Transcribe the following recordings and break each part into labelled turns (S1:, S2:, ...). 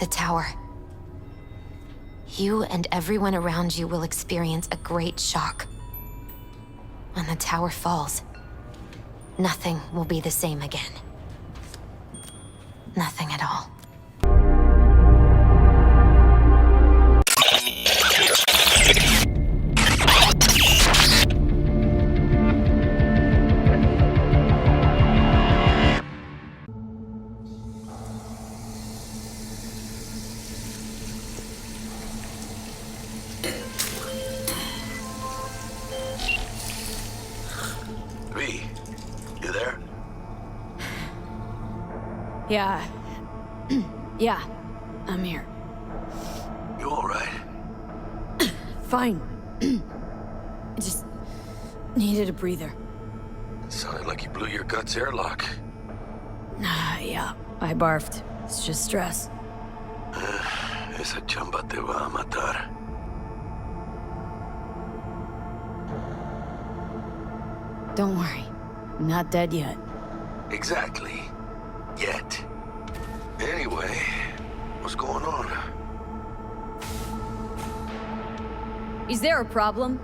S1: the tower. You and everyone around you will experience a great shock. When the tower falls, nothing will be the same again. Nothing at all.
S2: V, you there?
S3: Yeah. Yeah, I'm here.
S2: You all right?
S3: Fine. I just needed a breather.
S2: It sounded like you blew your guts airlock.
S3: Yeah, I barfed. It's just stress.
S2: Esa chamba te va a matar.
S3: Don't worry, I'm not dead yet.
S2: Exactly. Yet. Anyway, what's going on?
S3: Is there a problem?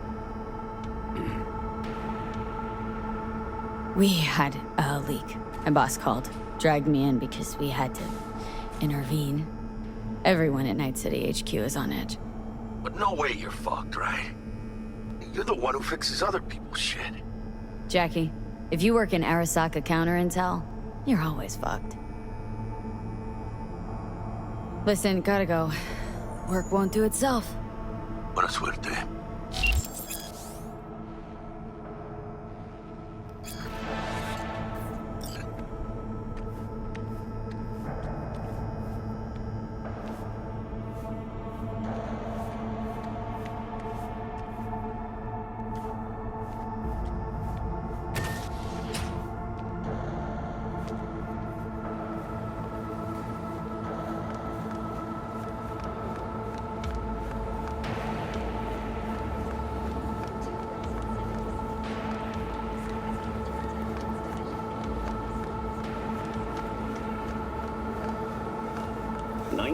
S3: We had a leak. My boss called, dragged me in because we had to intervene. Everyone at Night City HQ is on edge.
S2: But no way you're fucked, right? You're the one who fixes other people's shit.
S3: Jackie, if you work in Arasaka counter intel, you're always fucked. Listen, gotta go. Work won't do itself.
S2: Buena suerte.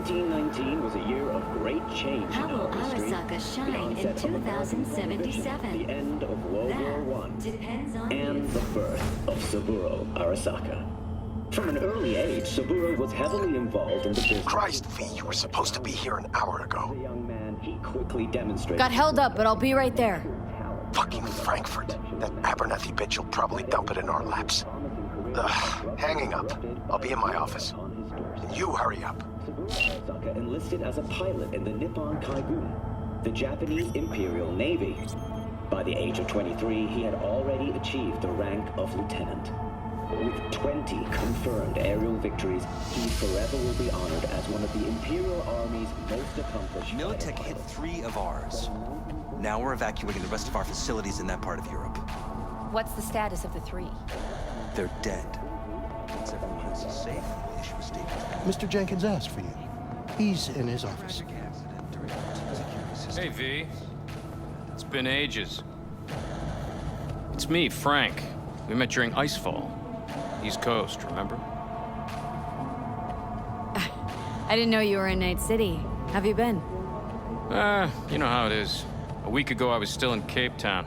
S4: '19 was a year of great change.
S5: How will Arasaka shine in 2077?
S4: The end of World War I
S5: Depends on
S4: and the birth of Saburo Arasaka. From an early age, Saburo was heavily involved in the business.
S2: Christ, V, you were supposed to be here an hour ago.
S4: The young man, he quickly demonstrated.
S3: Got held up, but I'll be right there.
S2: Fucking Frankfurt. That Abernathy bitch will probably dump it in our laps. Hanging up. I'll be in my office. And you hurry up.
S4: Saburo Arasaka enlisted as a pilot in the Nippon Kaigun, the Japanese Imperial Navy. By the age of 23, he had already achieved the rank of lieutenant. With 20 confirmed aerial victories, he forever will be honored as one of the Imperial Army's most accomplished
S6: Militech hit 3 of ours. Now we're evacuating the rest of our facilities in that part of Europe.
S7: What's the status of the 3?
S6: They're dead. Once everyone else is safe, we'll issue a statement.
S8: Mr. Jenkins asked for you. He's in his office.
S9: Hey, V. It's been ages. It's me, Frank. We met during Icefall. East Coast, remember?
S3: I didn't know you were in Night City. Have you been?
S9: You know how it is. A week ago, I was still in Cape Town.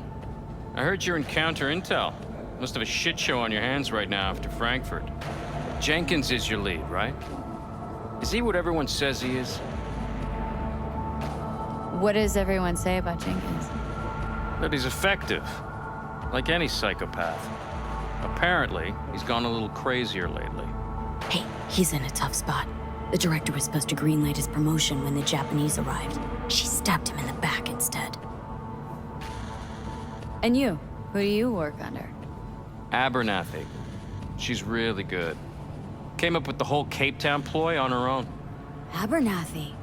S9: I heard you're in counter intel. Must have a shit show on your hands right now after Frankfurt. Jenkins is your lead, right? Is he what everyone says he is?
S3: What does everyone say about Jenkins?
S9: That he's effective. Like any psychopath. Apparently, he's gone a little crazier lately.
S3: Hey, he's in a tough spot. The director was supposed to greenlight his promotion when the Japanese arrived. She stabbed him in the back instead. And you? Who do you work under?
S9: Abernathy. She's really good. Came up with the whole Cape Town ploy on her own.
S3: Abernathy?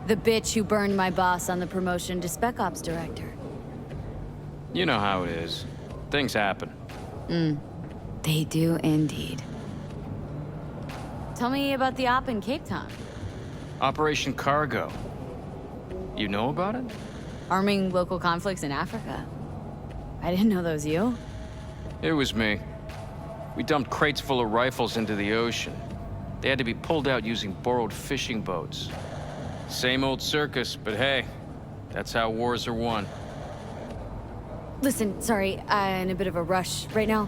S3: The bitch who burned my boss on the promotion to Spec Ops Director.
S9: You know how it is. Things happen.
S3: They do indeed. Tell me about the op in Cape Town.
S9: Operation Cargo. You know about it?
S3: Arming local conflicts in Africa. I didn't know that was you.
S9: It was me. We dumped crates full of rifles into the ocean. They had to be pulled out using borrowed fishing boats. Same old circus, but hey, that's how wars are won.
S3: Listen, sorry, I'm in a bit of a rush right now.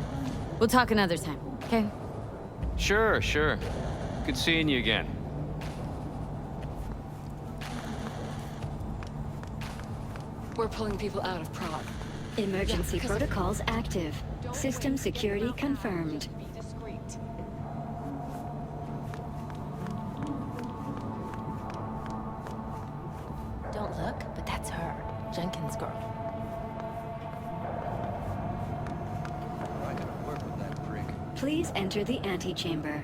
S3: We'll talk another time, okay?
S9: Sure, sure. Good seeing you again.
S7: We're pulling people out of Prague.
S5: Emergency protocols active. System security confirmed.
S1: Don't look, but that's her. Jenkins' girl.
S6: I gotta work with that prick.
S5: Please enter the antechamber.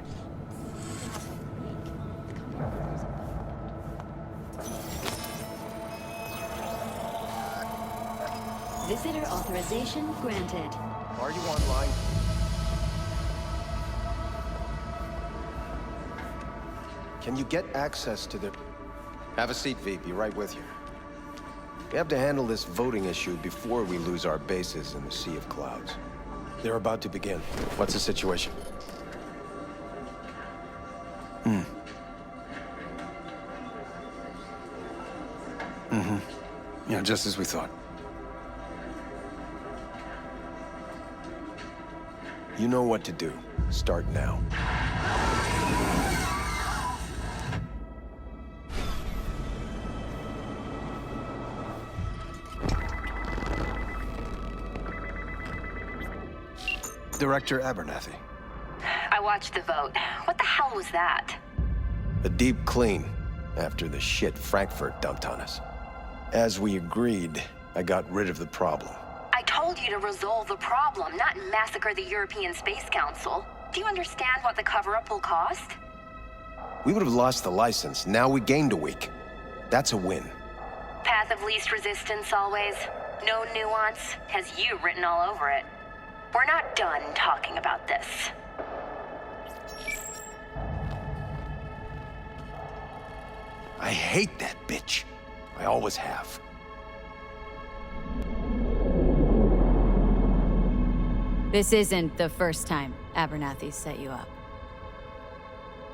S5: Visitor authorization granted.
S2: Are you online? Can you get access to the... Have a seat, V. Be right with you. We have to handle this voting issue before we lose our bases in the Sea of Clouds. They're about to begin. What's the situation?
S10: Yeah, just as we thought.
S2: You know what to do. Start now.
S10: Director Abernathy.
S7: I watched the vote. What the hell was that?
S2: A deep clean after the shit Frankfurt dumped on us. As we agreed, I got rid of the problem.
S7: I told you to resolve the problem, not massacre the European Space Council. Do you understand what the cover-up will cost?
S2: We would have lost the license. Now we gained a week. That's a win.
S7: Path of least resistance always. No nuance. Has you written all over it. We're not done talking about this.
S2: I hate that bitch. I always have.
S3: This isn't the first time Abernathy set you up.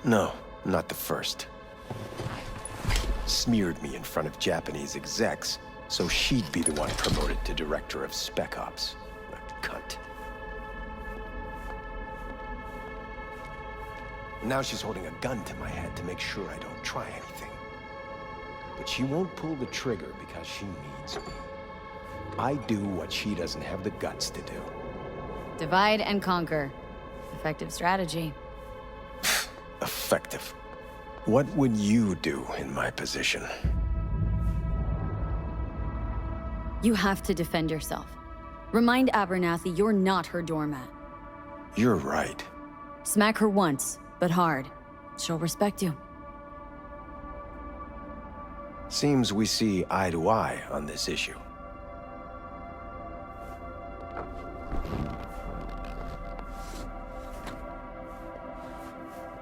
S2: No, not the first. Smeared me in front of Japanese execs, so she'd be the one promoted to Director of Spec Ops. A cunt. Now she's holding a gun to my head to make sure I don't try anything. But she won't pull the trigger because she needs me. I do what she doesn't have the guts to do.
S3: Divide and conquer. Effective strategy.
S2: Effective. What would you do in my position?
S3: You have to defend yourself. Remind Abernathy you're not her doormat.
S2: You're right.
S3: Smack her once, but hard. She'll respect you.
S2: Seems we see eye to eye on this issue.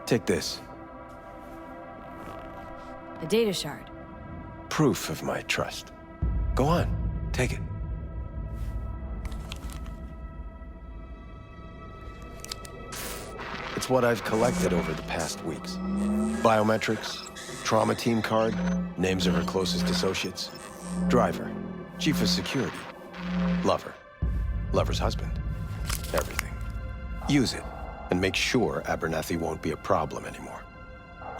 S2: Take this.
S3: A data shard.
S2: Proof of my trust. Go on, take it. It's what I've collected over the past weeks. Biometrics, trauma team card, names of her closest associates, driver, chief of security, lover, lover's husband, everything. Use it, and make sure Abernathy won't be a problem anymore.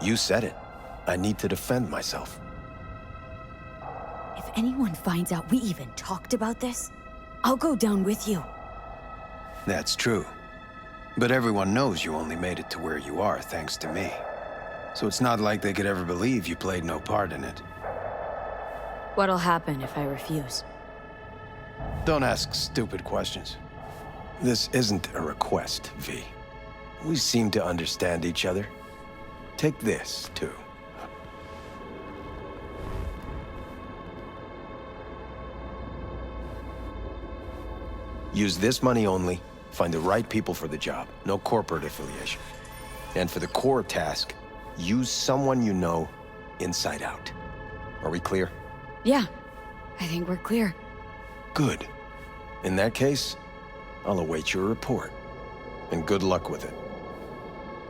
S2: You said it. I need to defend myself.
S3: If anyone finds out we even talked about this, I'll go down with you.
S10: That's true. But everyone knows you only made it to where you are thanks to me. So it's not like they could ever believe you played no part in it.
S3: What'll happen if I refuse?
S2: Don't ask stupid questions. This isn't a request, V. We seem to understand each other. Take this, too. Use this money only. Find the right people for the job. No corporate affiliation. And for the core task, use someone you know inside out. Are we clear?
S3: Yeah, I think we're clear.
S2: Good. In that case, I'll await your report. And good luck with it.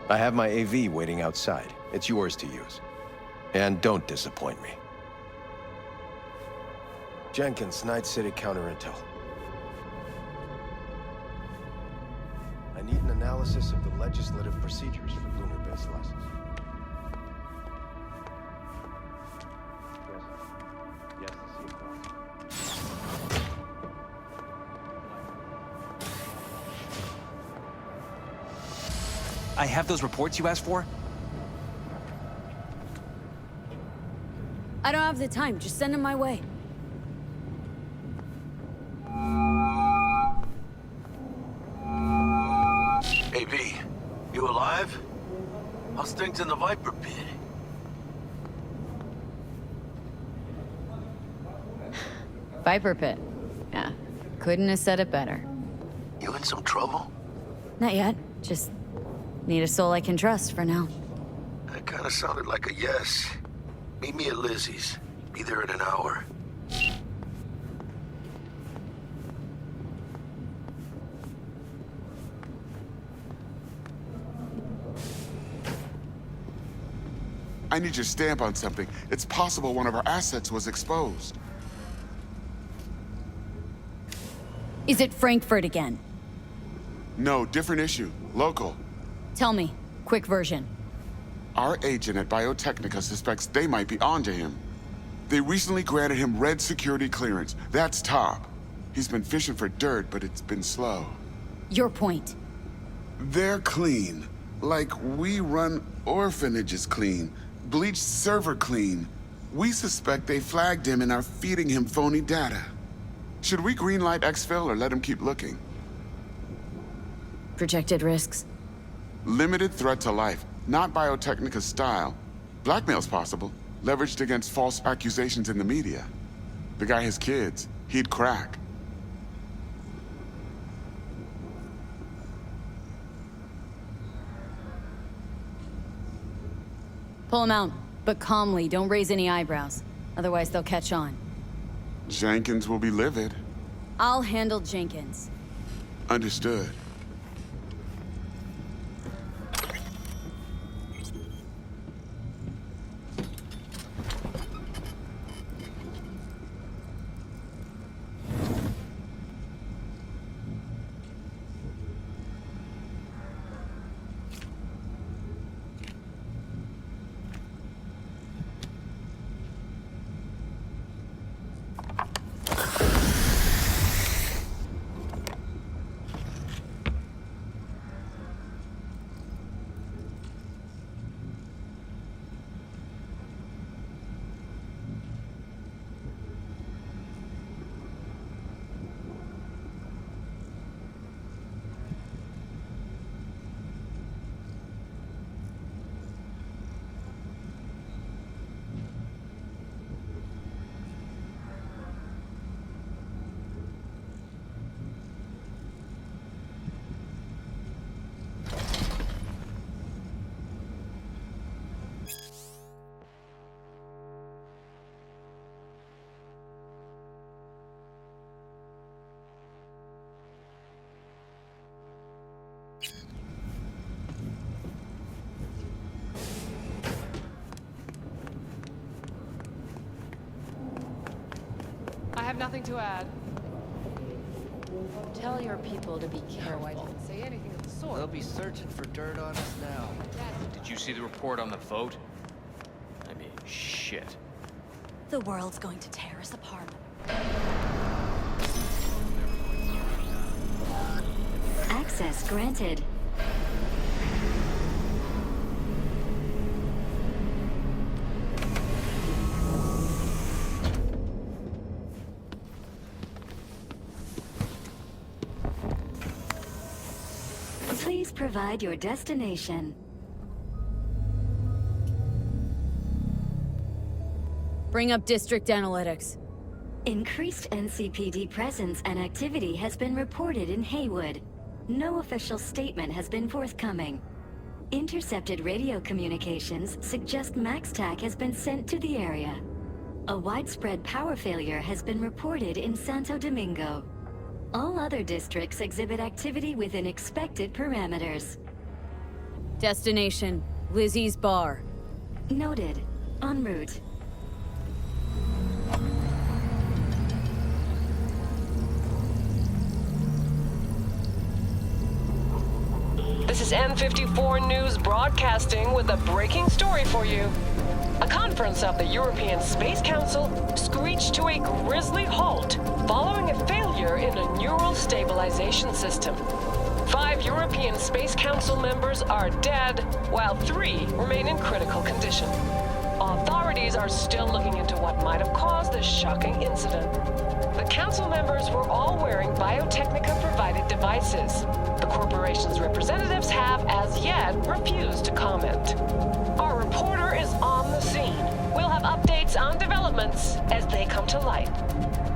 S2: I have my AV waiting outside. It's yours to use. And don't disappoint me. Jenkins, Night City Counter Intel. I need an analysis of the legislative procedures for lunar-based license. Yes, the scene.
S6: I have those reports you asked for?
S3: I don't have the time. Just send them my way.
S11: Hey, V. You alive? How's things in the Viper pit?
S3: Viper pit. Yeah. Couldn't have said it better.
S11: You in some trouble?
S3: Not yet. Just need a soul I can trust for now.
S11: That kind of sounded like a yes. Meet me at Lizzie's. Be there in an hour.
S12: I need your stamp on something. It's possible one of our assets was exposed.
S3: Is it Frankfurt again?
S12: No, different issue. Local.
S3: Tell me. Quick version.
S12: Our agent at Biotechnica suspects they might be onto him. They recently granted him red security clearance. That's top. He's been fishing for dirt, but it's been slow.
S3: Your point.
S12: They're clean. Like we run orphanages clean. Bleached server clean. We suspect they flagged him and are feeding him phony data. Should we greenlight exfil or let him keep looking?
S3: Projected risks?
S12: Limited threat to life. Not Biotechnica's style. Blackmail's possible. Leveraged against false accusations in the media. The guy has kids. He'd crack.
S3: Pull him out, but calmly. Don't raise any eyebrows. Otherwise, they'll catch on.
S12: Jenkins will be livid.
S3: I'll handle Jenkins.
S12: Understood.
S13: I have nothing to add. Tell your people to be careful. I didn't say anything of the sort.
S14: They'll be searching for dirt on us now.
S9: Did you see the report on the vote? I mean, shit.
S5: The world's going to tear us apart. Access granted. Please provide your destination.
S3: Bring up district analytics.
S5: Increased NCPD presence and activity has been reported in Haywood. No official statement has been forthcoming. Intercepted radio communications suggest MaxTac has been sent to the area. A widespread power failure has been reported in Santo Domingo. All other districts exhibit activity within expected parameters.
S3: Destination, Lizzie's bar.
S5: Noted. En route.
S15: This is N54 News broadcasting with a breaking story for you. A conference of the European Space Council screeched to a grisly halt following a failure in a neural stabilization system. 5 European Space Council members are dead, while 3 remain in critical condition. Authorities are still looking into what might have caused this shocking incident. The council members were all wearing Biotechnica-provided devices. The corporation's representatives have, as yet, refused to comment. Our reporter is on the scene. We'll have updates on developments as they come to light.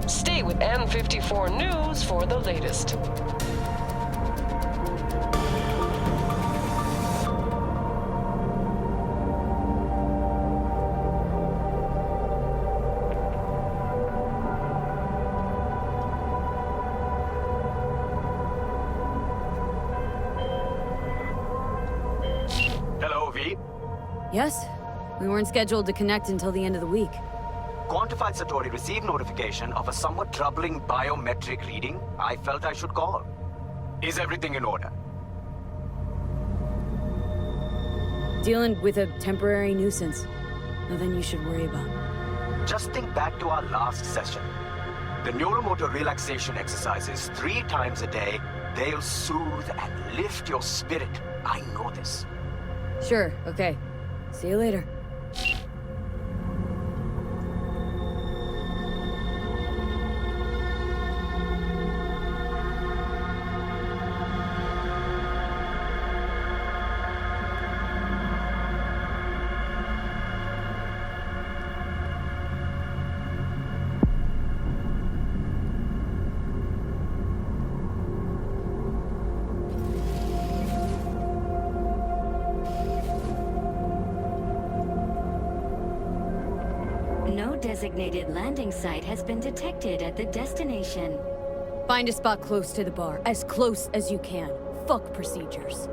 S15: Stay with N54 News for the latest.
S3: Yes? We weren't scheduled to connect until the end of the week.
S16: Quantified Satori received notification of a somewhat troubling biometric reading. I felt I should call. Is everything in order?
S3: Dealing with a temporary nuisance. Nothing you should worry about.
S16: Just think back to our last session. The neuromotor relaxation exercises 3 times a day. They'll soothe and lift your spirit. I know this.
S3: Sure, okay. See you later.
S5: No designated landing site has been detected at the destination.
S3: Find a spot close to the bar, as close as you can. Fuck procedures.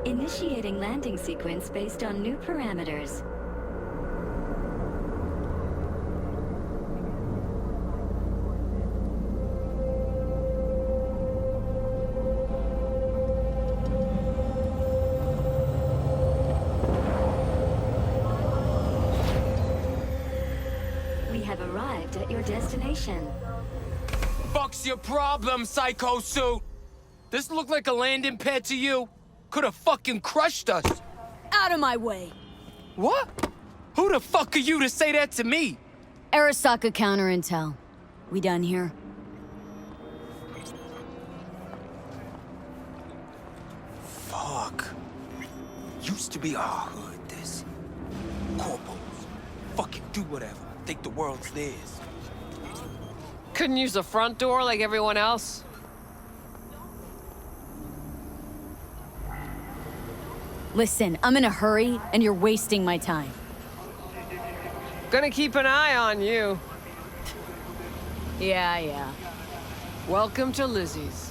S5: Initiating landing sequence based on new parameters. We have arrived at your destination.
S17: Fuck's your problem, Psycho Suit? This look like a landing pad to you? Could have fucking crushed us.
S3: Out of my way!
S17: What? Who the fuck are you to say that to me?
S3: Arasaka counter intel. We done here?
S6: Fuck. Used to be our hood, this. Corpos. Fucking do whatever. Think the world's theirs.
S15: Couldn't use the front door like everyone else?
S3: Listen, I'm in a hurry, and you're wasting my time.
S15: Gonna keep an eye on you.
S3: Yeah.
S15: Welcome to Lizzie's.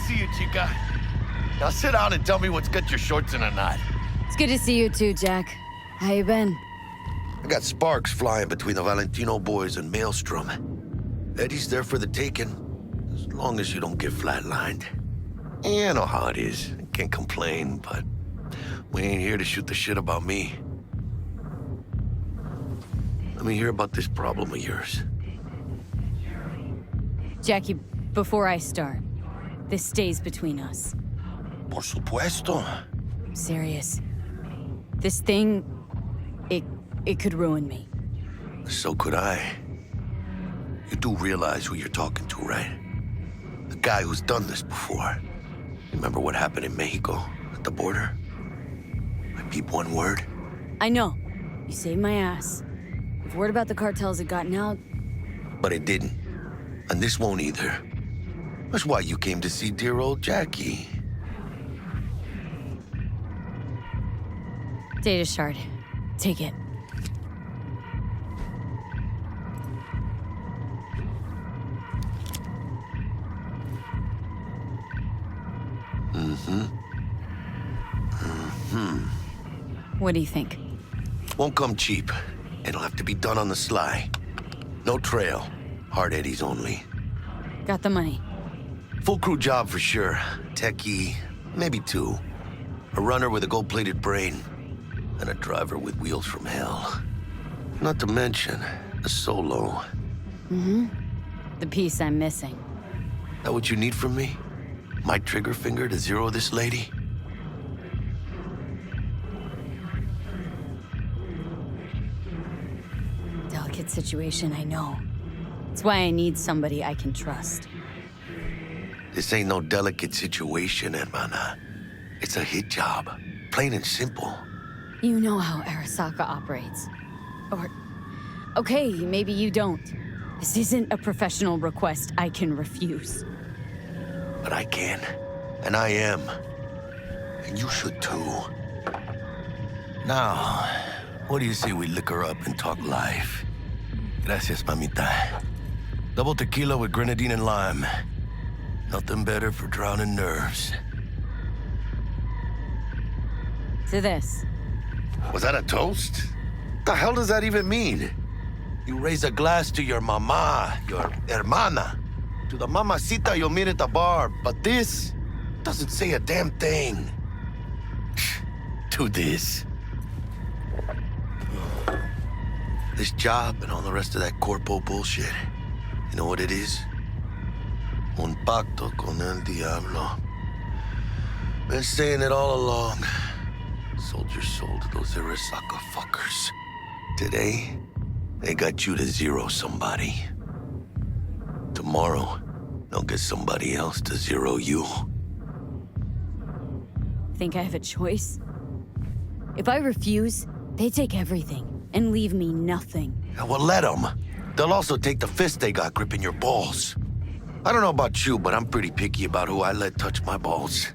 S11: see you, chica. Now sit down and tell me what's got your shorts in a knot.
S3: It's good to see you too, Jack. How you been?
S11: I got sparks flying between the Valentino boys and Maelstrom. Eddie's there for the taking, as long as you don't get flatlined. Yeah, I know how it is. I can't complain, but we ain't here to shoot the shit about me. Let me hear about this problem of yours.
S3: Jackie, before I start, this stays between us.
S11: Por supuesto.
S3: I'm serious. This thing, it could ruin me.
S11: So could I. You do realize who you're talking to, right? The guy who's done this before. Remember what happened in Mexico, at the border? I peep one word.
S3: I know. You saved my ass. If word about the cartels had gotten out...
S11: But it didn't. And this won't either. That's why you came to see dear old Jackie.
S3: Data shard. Take it. What do you think?
S11: Won't come cheap. It'll have to be done on the sly. No trail. Hard eddies only.
S3: Got the money.
S11: Full crew job for sure. Techie, maybe two. A runner with a gold-plated brain. And a driver with wheels from hell. Not to mention, a solo.
S3: The piece I'm missing.
S11: That what you need from me? My trigger finger to zero this lady?
S3: Delicate situation, I know. It's why I need somebody I can trust.
S11: This ain't no delicate situation, hermana. It's a hit job. Plain and simple.
S3: You know how Arasaka operates. Or... okay, maybe you don't. This isn't a professional request I can refuse.
S11: But I can. And I am. And you should too. Now, what do you say we liquor up and talk life? Gracias, mamita. Double tequila with grenadine and lime. Nothing better for drowning nerves.
S3: To this.
S11: Was that a toast? What the hell does that even mean? You raise a glass to your mama, your hermana, to the mamacita you'll meet at the bar, but this doesn't say a damn thing. To this. This job and all the rest of that corpo bullshit. You know what it is? Un pacto con el diablo. Been saying it all along. Sold your soul to those Arasaka fuckers. Today, they got you to zero somebody. Tomorrow, they'll get somebody else to zero you.
S3: Think I have a choice? If I refuse, they take everything and leave me nothing.
S11: Yeah, well, let them. They'll also take the fist they got gripping your balls. I don't know about you, but I'm pretty picky about who I let touch my balls.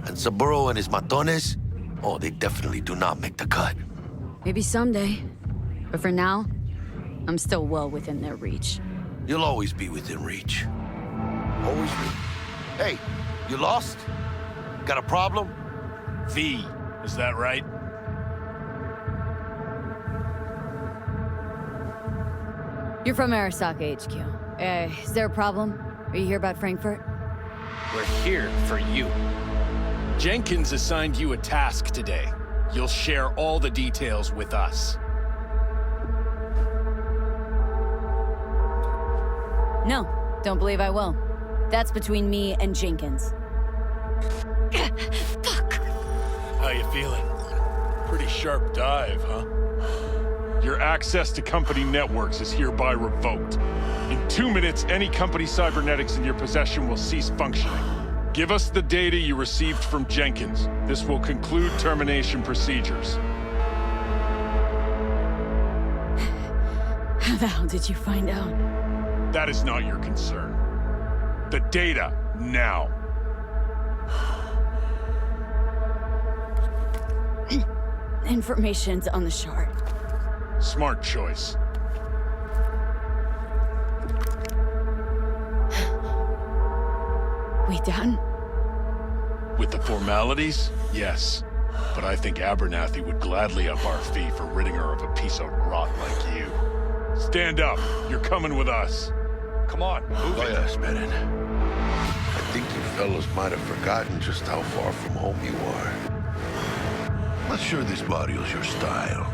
S11: And Saburo and his matones, oh, they definitely do not make the cut.
S3: Maybe someday. But for now, I'm still well within their reach.
S11: You'll always be within reach. Always be. Hey, you lost? Got a problem?
S18: V, is that right?
S3: You're from Arasaka HQ. Is there a problem? Are you here about Frankfurt?
S18: We're here for you. Jenkins assigned you a task today. You'll share all the details with us.
S3: No, don't believe I will. That's between me and Jenkins.
S1: Fuck!
S18: How you feeling? Pretty sharp dive, huh?
S19: Your access to company networks is hereby revoked. In 2 minutes, any company cybernetics in your possession will cease functioning. Give us the data you received from Jenkins. This will conclude termination procedures.
S3: How the hell did you find out?
S19: That is not your concern. The data, now.
S3: Information's on the shard.
S19: Smart choice.
S3: We done?
S19: With the formalities, yes. But I think Abernathy would gladly up our fee for ridding her of a piece of rot like you. Stand up. You're coming with us. Come on, move it.
S11: Yes, Bennett. I think you fellows might have forgotten just how far from home you are. Not sure this barrio's your style,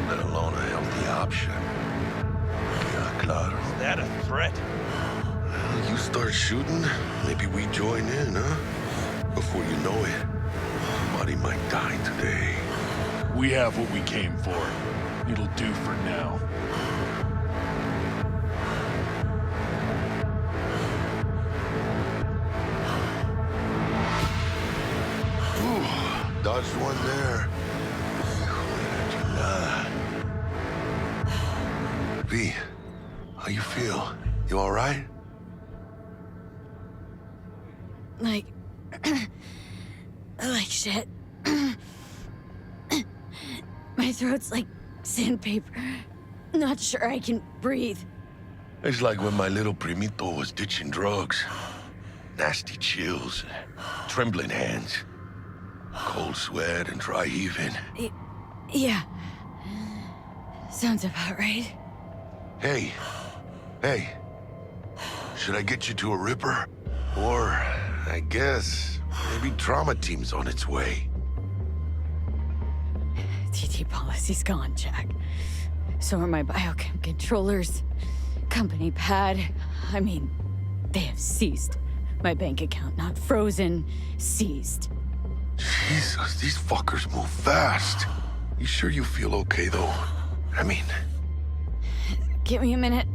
S11: let alone a healthy option. Yeah, claro.
S6: Is that a threat?
S11: Well, you start shooting, maybe we join in, huh? Before you know it, somebody might die today.
S19: We have what we came for. It'll do for now.
S11: Ooh, dodged one there. V, how you feel? You all right?
S3: Like shit. My throat's like sandpaper. Not sure I can breathe.
S11: It's like when my little primito was ditching drugs. Nasty chills, trembling hands, cold sweat and dry heaving.
S3: Yeah. Sounds about right.
S11: Hey. Should I get you to a Ripper? Or, I guess, maybe trauma team's on its way.
S3: TT policy's gone, Jack. So are my biochem controllers, company pad. I mean, they have seized my bank account, not frozen, seized.
S11: Jesus, these fuckers move fast. You sure you feel okay, though? I mean...
S3: Give me a minute.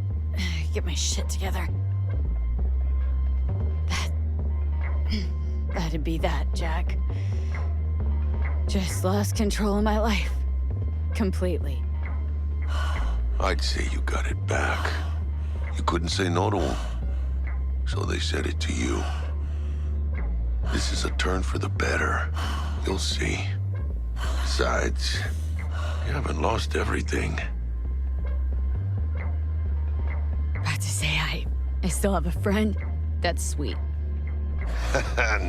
S3: Get my shit together. That'd be that, Jack. Just lost control of my life. Completely.
S11: I'd say you got it back. You couldn't say no to them. So they said it to you. This is a turn for the better. You'll see. Besides, you haven't lost everything.
S3: About to say I still have a friend. That's sweet.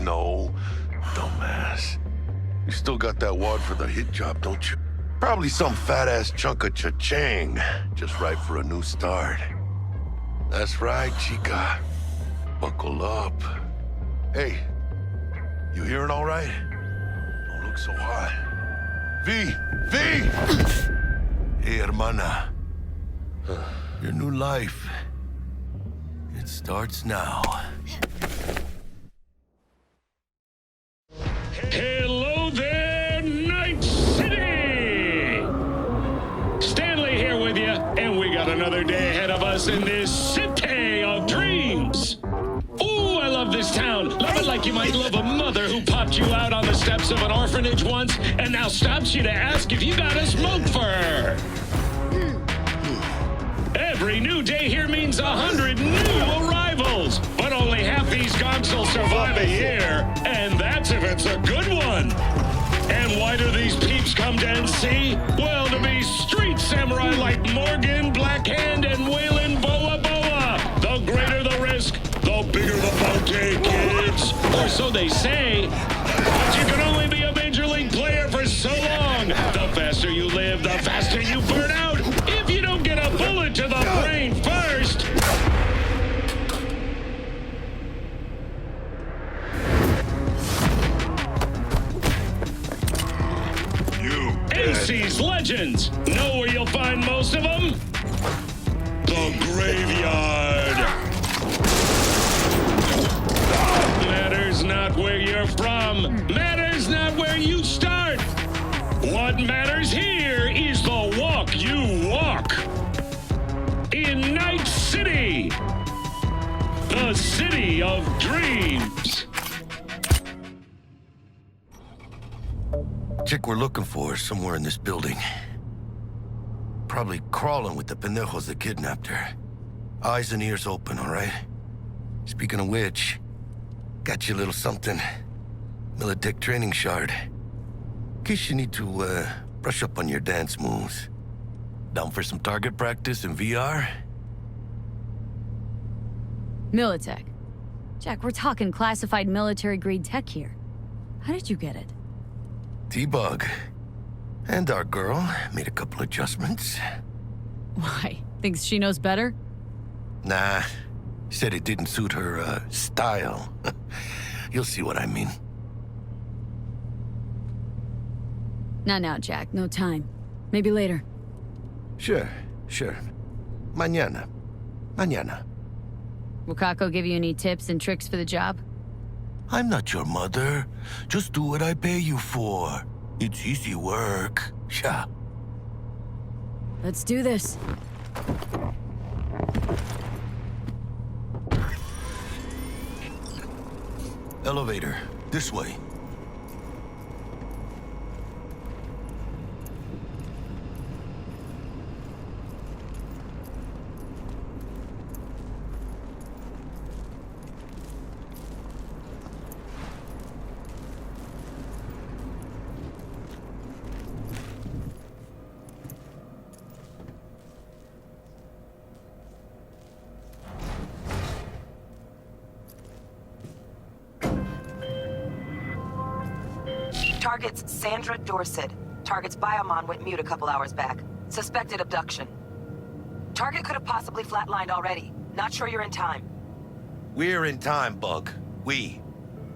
S11: No, dumbass. You still got that wad for the hit job, don't you? Probably some fat-ass chunk of cha-ching, just right for a new start. That's right, chica. Buckle up. Hey, you hearing all right? Don't look so hot. V! Hey, hermana. Your new life. It starts now.
S20: Hello there, Night City! Stanley here with you, and we got another day ahead of us in this city of dreams. Ooh, I love this town. Love it like you might love a mother who popped you out on the steps of an orphanage once and now stops you to ask if you got a smoke for her. Every new day here means 100 new arrivals, but only half these gonks will survive a year, and that's if it's a good one. And why do these peeps come to NC? Well, to be street samurai like Morgan, Blackhand, and Waylon Boa Boa. The greater the risk, the bigger the bounty, kids. Or so they say. But you can only be a major league player for so long. The faster you live, the faster you burn out. If you don't get a bullet to the brain first. NC's legends. Know where you'll find most of them? The graveyard. Matters not where you're from. Matters not where you start. What matters here is the walk you walk. In Night City. The city of dreams.
S11: Chick we're looking for is somewhere in this building. Probably crawling with the pendejos that kidnapped her. Eyes and ears open, all right? Speaking of which, got you a little something. Militech training shard. In case you need to, brush up on your dance moves. Down for some target practice in VR?
S3: Militech. Jack, we're talking classified military-grade tech here. How did you get it?
S11: T-Bug. And our girl made a couple adjustments.
S3: Why? Thinks she knows better?
S11: Nah. Said it didn't suit her, style. You'll see what I mean.
S3: Not now, Jack. No time. Maybe later.
S11: Sure. Mañana.
S3: Will Kako give you any tips and tricks for the job?
S11: I'm not your mother. Just do what I pay you for. It's easy work. Yeah.
S3: Let's do this.
S11: Elevator. This way.
S21: Target's Sandra Dorset. Target's biomon went mute a couple hours back. Suspected abduction. Target could have possibly flatlined already. Not sure you're in time.
S11: We're in time, Bug. We.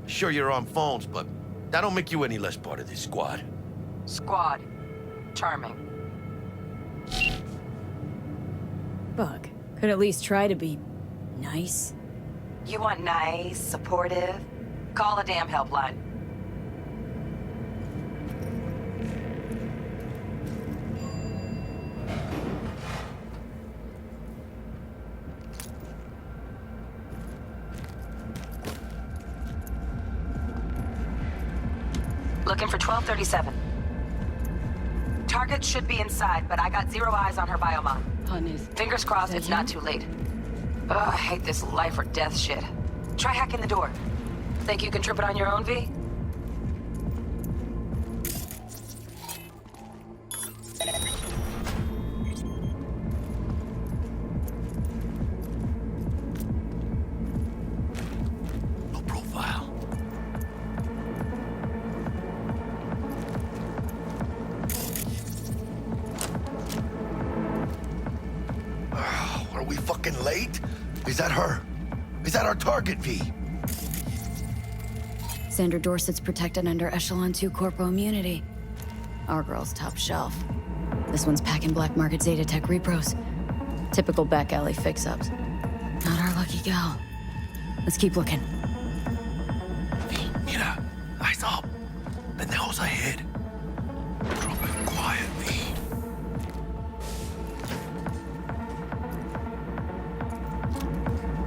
S11: Sure you're on phones, but that don't make you any less part of this squad.
S21: Squad. Charming.
S3: Bug. Could at least try to be nice.
S21: You want nice, supportive? Call a damn helpline. Looking for 1237. Target should be inside, but I got 0 eyes on her biomon. Fingers crossed it's not too late. Ugh, I hate this life or death shit. Try hacking the door. Think you can trip it on your own, V?
S11: No profile. Are we fucking late? Is that her? Is that our target, V?
S3: Sandra Dorset's protected under Echelon 2 Corpo immunity. Our girl's top shelf. This one's packing black market Zeta Tech repros. Typical back alley fix-ups. Not our lucky gal. Let's keep looking.
S11: V, mira. Eyes up. Pendejos ahead. Drop it quiet, V.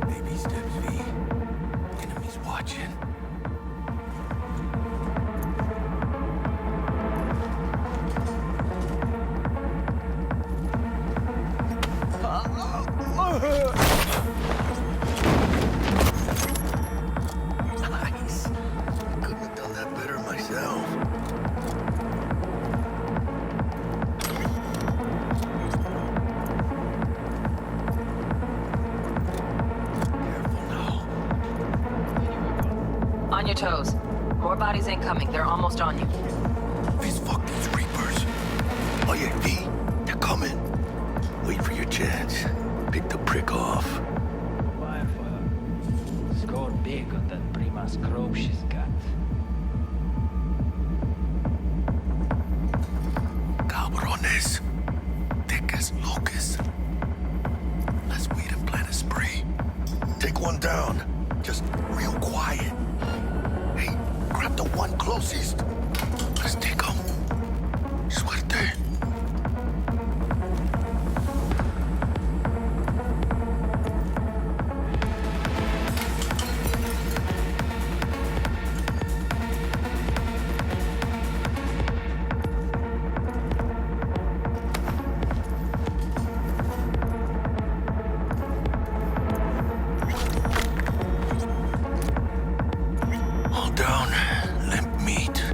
S11: Baby steps, V. Enemies watching. Nice. Couldn't have done that better myself. Careful now.
S21: On your toes. More bodies incoming. They're almost on you.
S11: These fucking creepers. Oh yeah, V. They're coming. Wait for your chance. Pick the prick off.
S14: Scored big on that Prima scrope she's got.
S11: Cabrones. Thick as locusts. Let's wait and plan a spree. Take one down. Just real quiet. Hey, grab the one closest. Let's take him. Suerte. All down. Limp meat.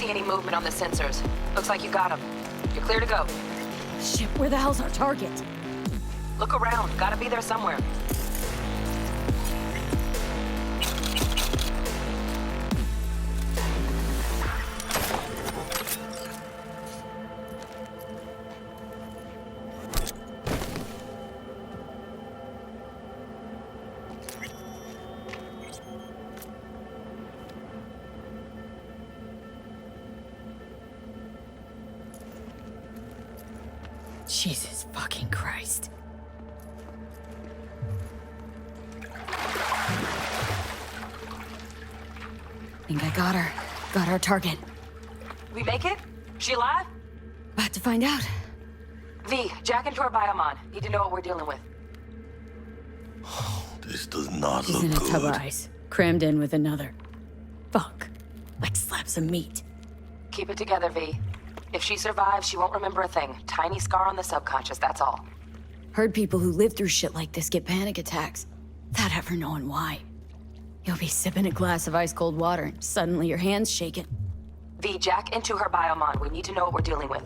S21: see any movement on the sensors. Looks like you got them. You're clear to go.
S3: Shit, where the hell's our target?
S21: Look around. Gotta be there somewhere.
S3: Jesus fucking Christ. Think I got her. Got our target.
S21: We make it? She alive?
S3: About to find out.
S21: V, jack into her biomon. Need to know what we're dealing with.
S11: This does not
S3: She's
S11: look
S3: in a tub of
S11: good.
S3: ice, crammed in with another. Fuck. Like slabs of meat.
S21: Keep it together, V. If she survives, she won't remember a thing. Tiny scar on the subconscious, that's all.
S3: Heard people who live through shit like this get panic attacks, without ever knowing why. You'll be sipping a glass of ice-cold water, and suddenly your hand's shaking.
S21: V, jack into her biomon. We need to know what we're dealing with.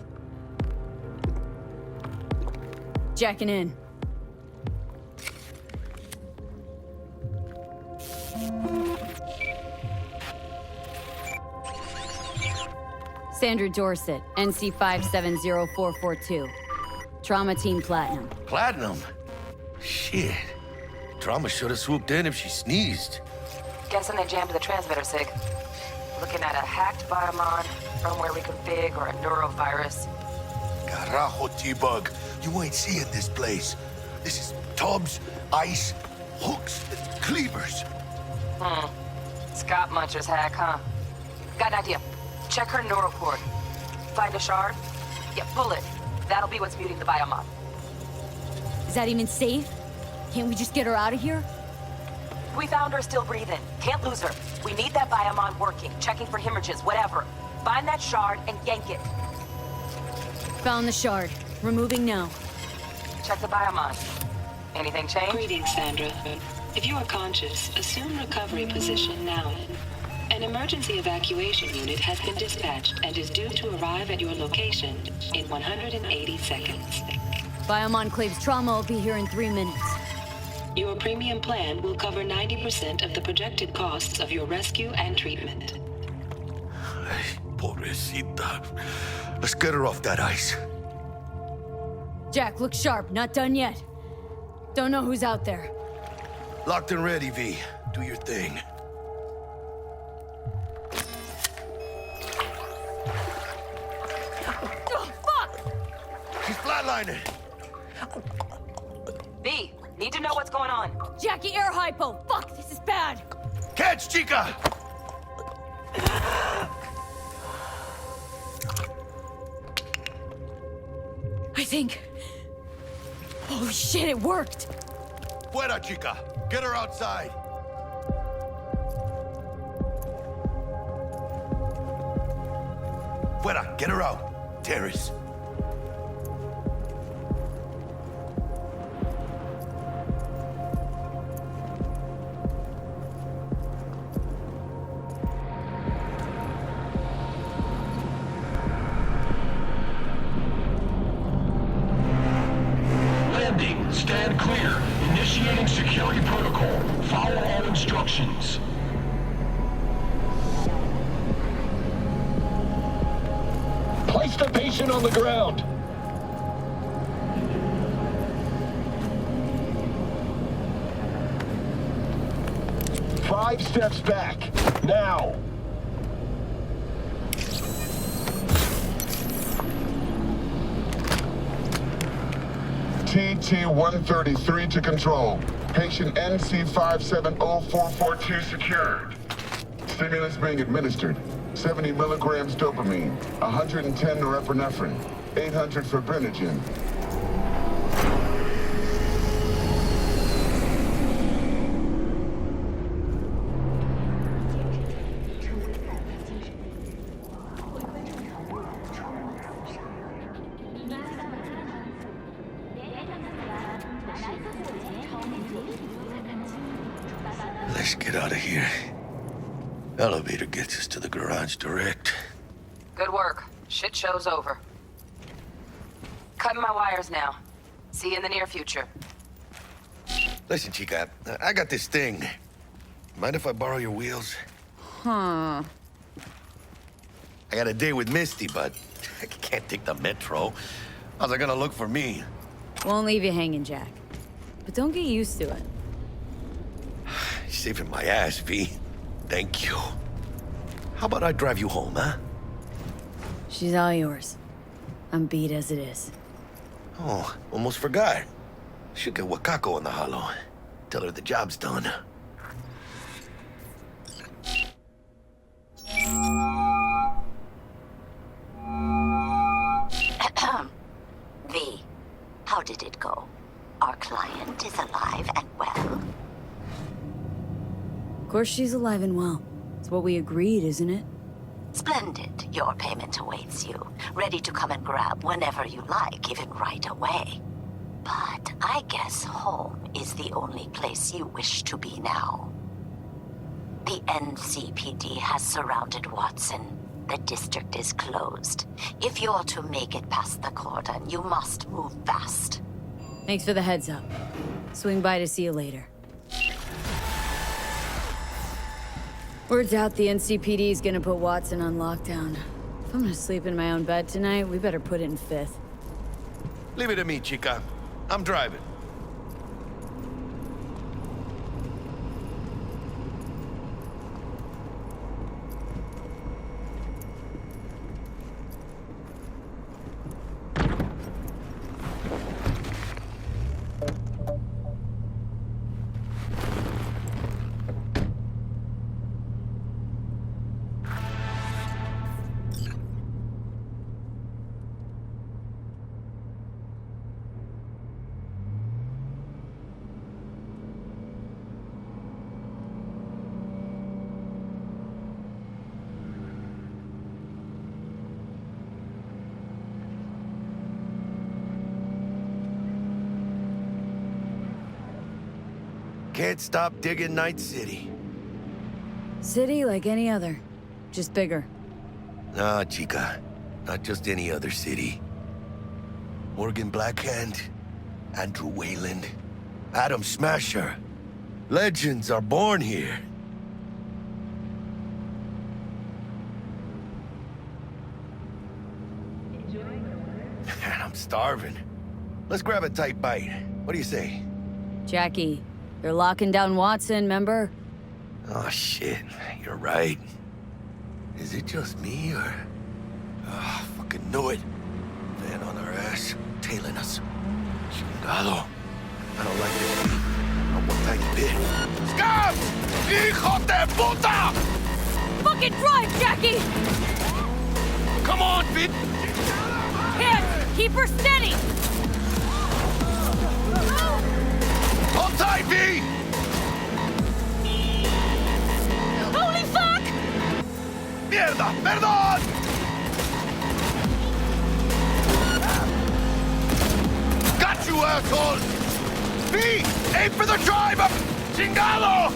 S3: Jacking in. Sandra Dorset, NC 570442. Trauma Team Platinum.
S11: Platinum? Shit. Trauma should have swooped in if she sneezed.
S21: Guessing they jammed the transmitter, Sig. Looking at a hacked biomon, firmware reconfig, or a neurovirus.
S11: Carajo, T-Bug. You ain't seeing this place. This is tubs, ice, hooks, and cleavers.
S21: Scott Muncher's hack, huh? Got an idea. Check her neural cord. Find a shard? Yeah, pull it. That'll be what's muting the biomon.
S3: Is that even safe? Can't we just get her out of here?
S21: We found her still breathing. Can't lose her. We need that biomon working, checking for hemorrhages, whatever. Find that shard and yank it.
S3: Found the shard. Removing now.
S21: Check the biomon. Anything change?
S4: Greetings, Sandra. If you are conscious, assume recovery position now. An emergency evacuation unit has been dispatched and is due to arrive at your location in 180 seconds.
S3: Biomon claims trauma will be here in 3 minutes.
S4: Your premium plan will cover 90% of the projected costs of your rescue and treatment.
S11: Pobrecita. Let's get her off that ice.
S3: Jack, look sharp. Not done yet. Don't know who's out there.
S11: Locked and ready, V. Do your thing.
S3: Oh, fuck!
S11: She's flatlining.
S21: V, need to know what's going on.
S3: Jackie, air hypo! Fuck, this is bad!
S11: Catch, Chica!
S3: I think... Holy shit, it worked!
S11: Fuera, Chica. Get her outside. Fuera, get her out. Terrace.
S20: Landing. Stand clear. Initiating security protocol. Follow all instructions. Place the patient on the ground. Five steps back. Now.
S12: TT-133 to control. Patient NC570442 secured. Stimulus being administered. 70 milligrams dopamine, 110 norepinephrine, 800 fibrinogen.
S11: Let's get out of here. Elevator gets us to the garage direct.
S21: Good work. Shit show's over. Cutting my wires now. See you in the near future.
S11: Listen, chica, I got this thing. Mind if I borrow your wheels?
S3: Huh.
S11: I got a date with Misty, but I can't take the metro. How's it gonna look for me?
S3: Won't leave you hanging, Jack. But don't get used to it.
S11: You're saving my ass, V. Thank you. How about I drive you home, huh?
S3: She's all yours. I'm beat as it is.
S11: Oh, almost forgot. Should get Wakako on the holo. Tell her the job's done.
S8: V, how did it go? Our client is alive and well.
S3: Of course she's alive and well. It's what we agreed, isn't it?
S8: Splendid. Your payment awaits you. Ready to come and grab whenever you like, even right away. But I guess home is the only place you wish to be now. The NCPD has surrounded Watson. The district is closed. If you're to make it past the cordon, you must move fast.
S3: Thanks for the heads up. Swing by to see you later. Word's out the NCPD's gonna put Watson on lockdown. If I'm gonna sleep in my own bed tonight, we better put it in 5th.
S11: Leave it to me, chica. I'm driving. Can't stop digging Night City.
S3: City like any other, just bigger.
S11: Nah, chica. Not just any other city. Morgan Blackhand, Andrew Wayland, Adam Smasher. Legends are born here. Man, I'm starving. Let's grab a tight bite. What do you say?
S3: Jackie, they're locking down Watson, remember?
S11: Oh, shit. You're right. Is it just me, or... Oh, fucking knew it. Van on our ass, tailing us. Chingado. I don't like this beat. Not one tiny bit. Scum! Hijo de puta!
S3: Fucking drive, Jackie!
S11: Come on, bitch!
S3: Hands! Keep her steady!
S11: Hold tight, V!
S3: Holy fuck!
S11: Mierda! Perdón! Got you, asshole! V! Aim for the tribe of... Chingado!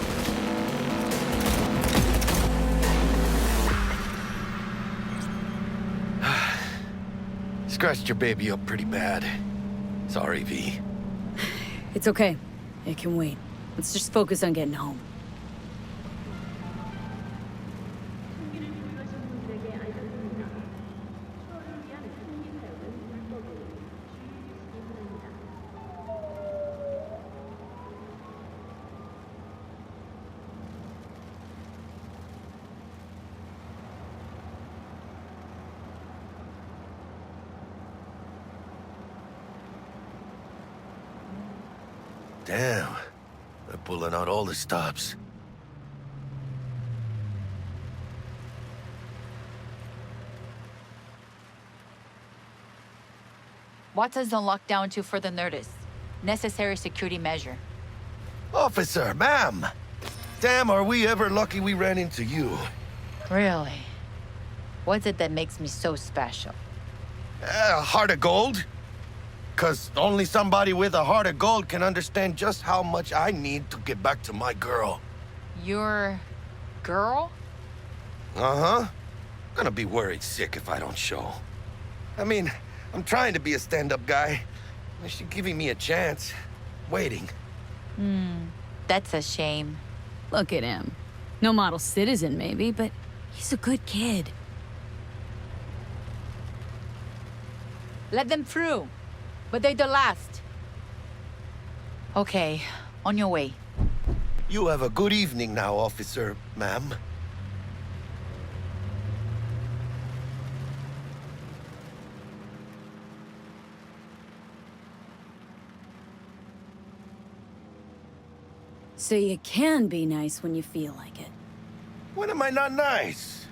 S11: Scratched your baby up pretty bad. Sorry, V.
S3: It's okay. It can wait. Let's just focus on getting home.
S11: Damn. They're pulling out all the stops.
S22: Watson's on lockdown to further notice. Necessary security measure.
S11: Officer, ma'am! Damn, are we ever lucky we ran into you.
S22: Really? What's it that makes me so special?
S11: A heart of gold? 'Cause only somebody with a heart of gold can understand just how much I need to get back to my girl.
S22: Your girl?
S11: Uh-huh. Gonna be worried sick if I don't show. I mean, I'm trying to be a stand-up guy. She's giving me a chance. Waiting.
S22: That's a shame.
S3: Look at him. No model citizen, maybe, but he's a good kid.
S22: Let them through. But they're the last. Okay, on your way.
S11: You have a good evening now, officer, ma'am.
S3: So you can be nice when you feel like it.
S11: When am I not nice?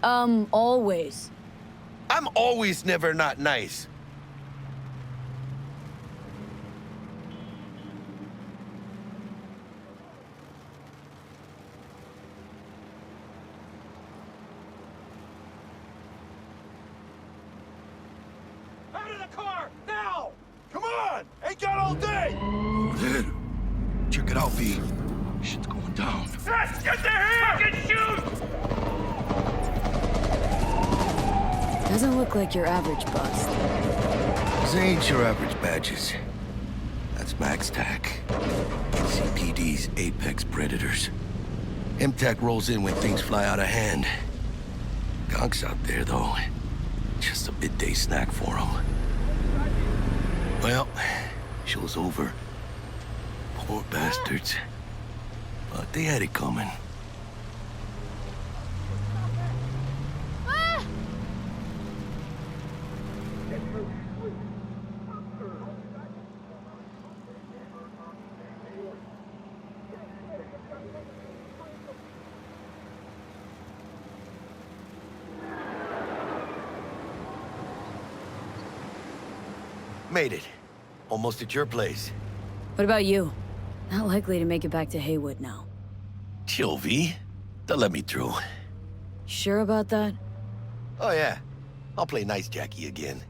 S3: Always.
S11: I'm always never not nice.
S6: Out of the car! Now! Come on! Ain't got all day!
S11: There. Check it out, V. Shit's going down.
S6: Let's get the here! Fucking shoot!
S3: Doesn't look like your average bust.
S11: These ain't your average badges. That's Max TAC. CPD's apex predators. MTAC rolls in when things fly out of hand. Gonk's out there, though. Just a midday snack for him. Well, show's over. Poor bastards. But they had it coming. Made it. Almost at your place.
S3: What about you? Not likely to make it back to Haywood now.
S11: Chill, V. They'll let me through.
S3: Sure about that?
S11: Oh, yeah. I'll play nice Jackie again.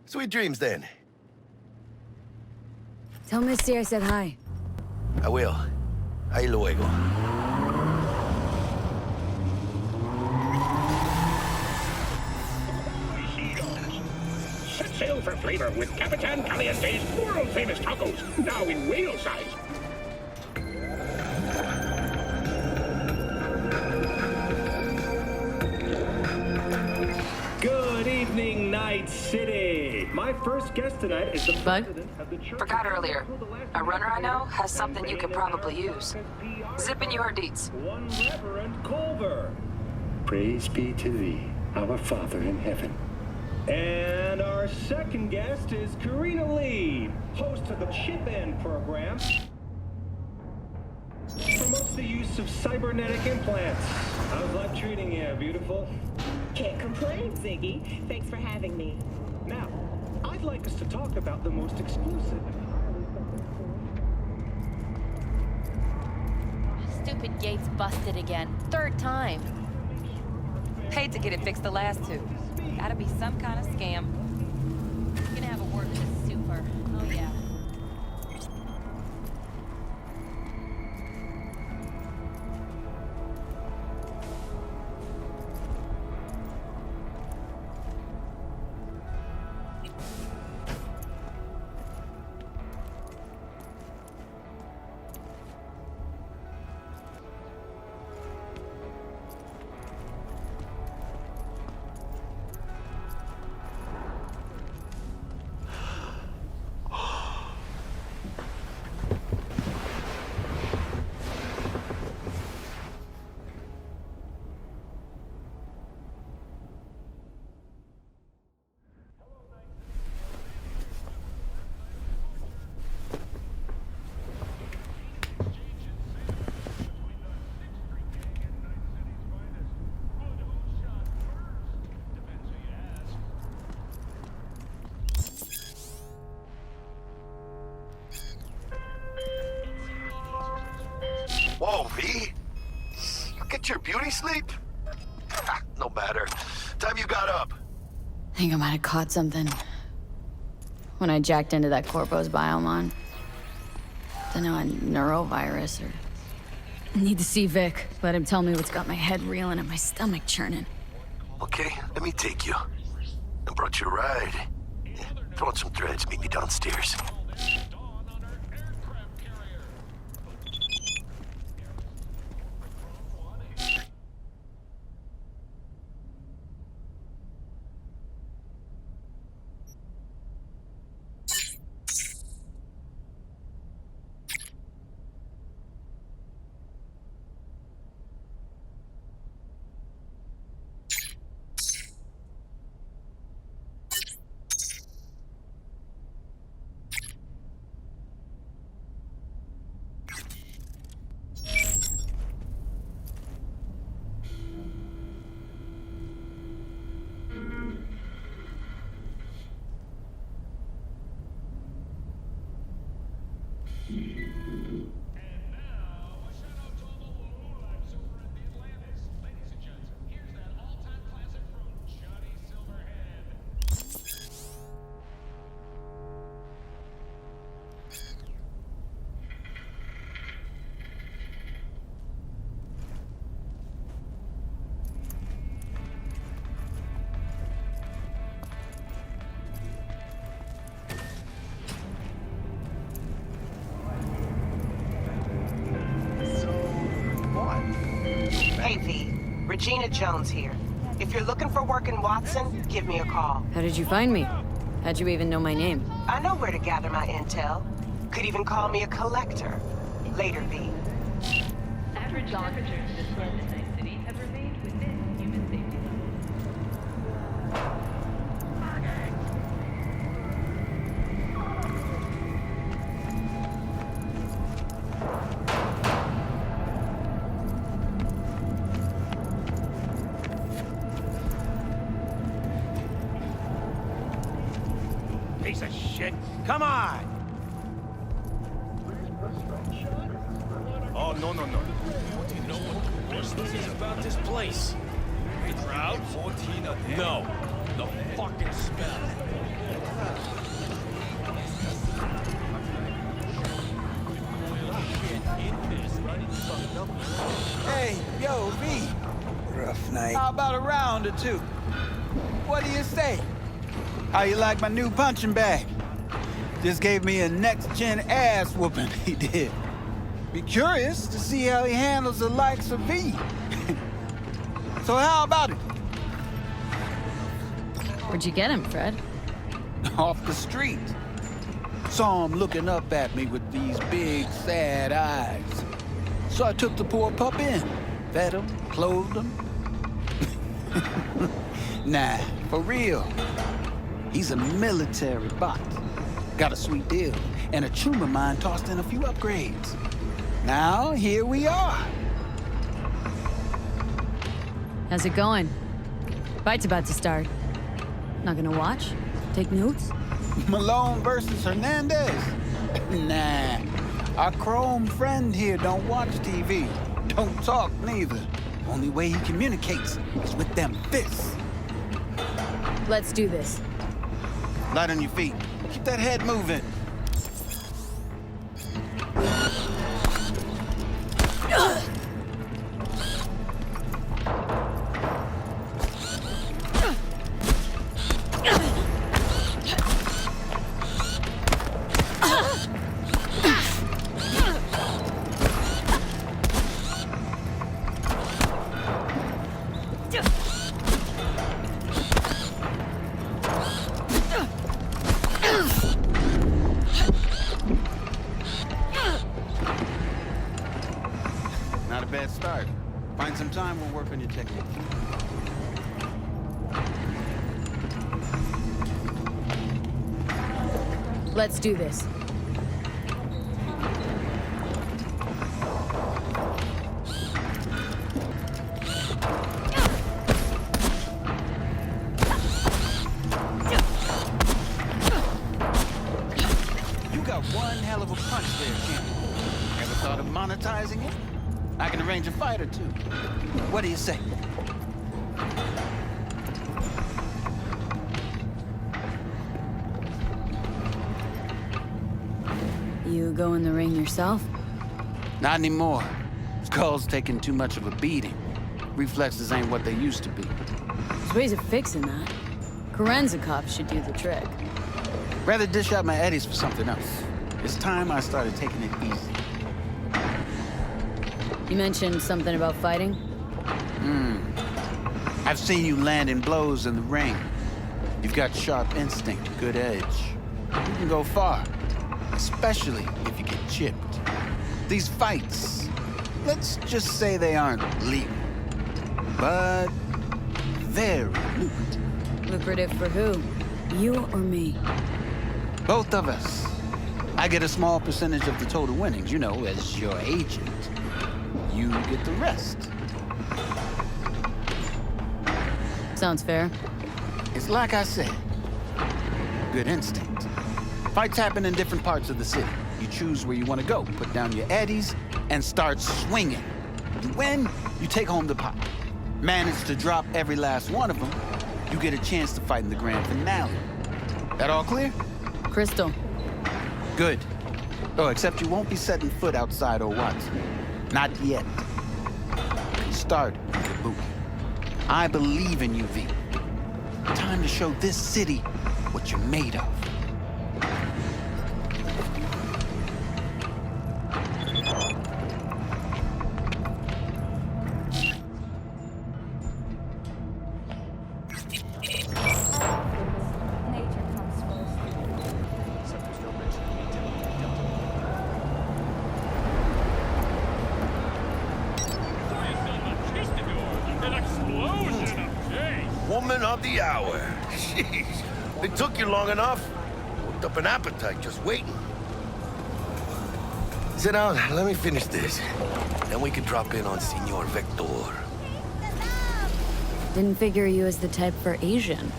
S11: Sweet dreams, then.
S3: Tell Misty I said hi.
S11: I will. Ahí luego.
S20: Set sail for flavor with Capitan Caliente's world-famous tacos, now in whale size.
S7: Good evening, Night City. My first guest tonight is the president of the church.
S21: Forgot earlier. A runner I know has something you could probably use. Zipping you her deets.
S7: One Reverend Culver. Praise be to thee, our Father in heaven. And our second guest is Karina Lee, host of the Chip In program. Promotes the use of cybernetic implants. How's life treating you, beautiful?
S10: Can't complain, Ziggy. Thanks for having me.
S7: Now, I'd like us to talk about the most exclusive.
S22: Stupid gates busted again. Third time.
S21: Paid to get it fixed the last two. Gotta be some kind of scam.
S22: Gonna have a word with this super. Oh yeah.
S11: Whoa, V? You get your beauty sleep? No matter. Time you got up.
S3: I think I might have caught something when I jacked into that Corpo's biomon. Don't know, a neurovirus or... Need to see Vic. Let him tell me what's got my head reeling and my stomach churning.
S11: Okay, let me take you. I brought you a ride. Throw on some threads, meet me downstairs.
S21: Hey, V. Regina Jones here. If you're looking for work in Watson, give me a call.
S3: How did you find me? How'd you even know my name?
S21: I know where to gather my intel. Could even call me a collector. Later, V.
S10: Average temperatures in this clandestine city have remained within human safety
S6: Piece of shit. Come on! Oh, no.
S18: What do you know what this is about this place? Crowd? No. The fucking smell.
S6: Hey, yo, V. Rough night. How about a round or two? What do you say? How you like my new punching bag? Just gave me a next-gen ass whooping, he did. Be curious to see how he handles the likes of V. So how about it?
S3: Where'd you get him, Fred?
S6: Off the street. Saw him looking up at me with these big, sad eyes. So I took the poor pup in. Fed him, clothed him. Nah, for real. He's a military bot. Got a sweet deal, and a tumor mine tossed in a few upgrades. Now, here we are.
S3: How's it going? Fight's about to start. Not gonna watch? Take notes?
S6: Malone versus Hernandez? Nah. Our Chrome friend here don't watch TV. Don't talk neither. Only way he communicates is with them fists.
S3: Let's do this.
S6: Light on your feet. Keep that head moving. Not a bad start. Find some time, we'll work on your technique.
S3: Let's do this.
S6: You got one hell of a punch there, champ. Ever thought of monetizing it? I can arrange a fight or two. What do you say?
S3: You go in the ring yourself?
S6: Not anymore. Skull's taking too much of a beating. Reflexes ain't what they used to be.
S3: There's ways of fixing that. Korenzikov should do the trick.
S6: Rather dish out my eddies for something else. It's time I started taking it easy.
S3: You mentioned something about fighting?
S6: I've seen you landing blows in the ring. You've got sharp instinct, good edge. You can go far, especially if you get chipped. These fights, let's just say they aren't legal, but very lucrative.
S3: Lucrative for who? You or me?
S6: Both of us. I get a small percentage of the total winnings, you know, as your agent. You get the rest.
S3: Sounds fair.
S6: It's like I said, good instinct. Fights happen in different parts of the city. You choose where you want to go, put down your eddies, and start swinging. You win, you take home the pot. Manage to drop every last one of them, you get a chance to fight in the grand finale. That all clear?
S3: Crystal.
S6: Good. Oh, except you won't be setting foot outside Owatsu. Not yet. You can start in Kabuki. I believe in you, V. Time to show this city what you're made of.
S11: Woman of the hour. Jeez, it took you long enough. Worked up an appetite just waiting. Sit down, let me finish this. Then we can drop in on Senor Vector.
S3: Didn't figure you as the type for Asian.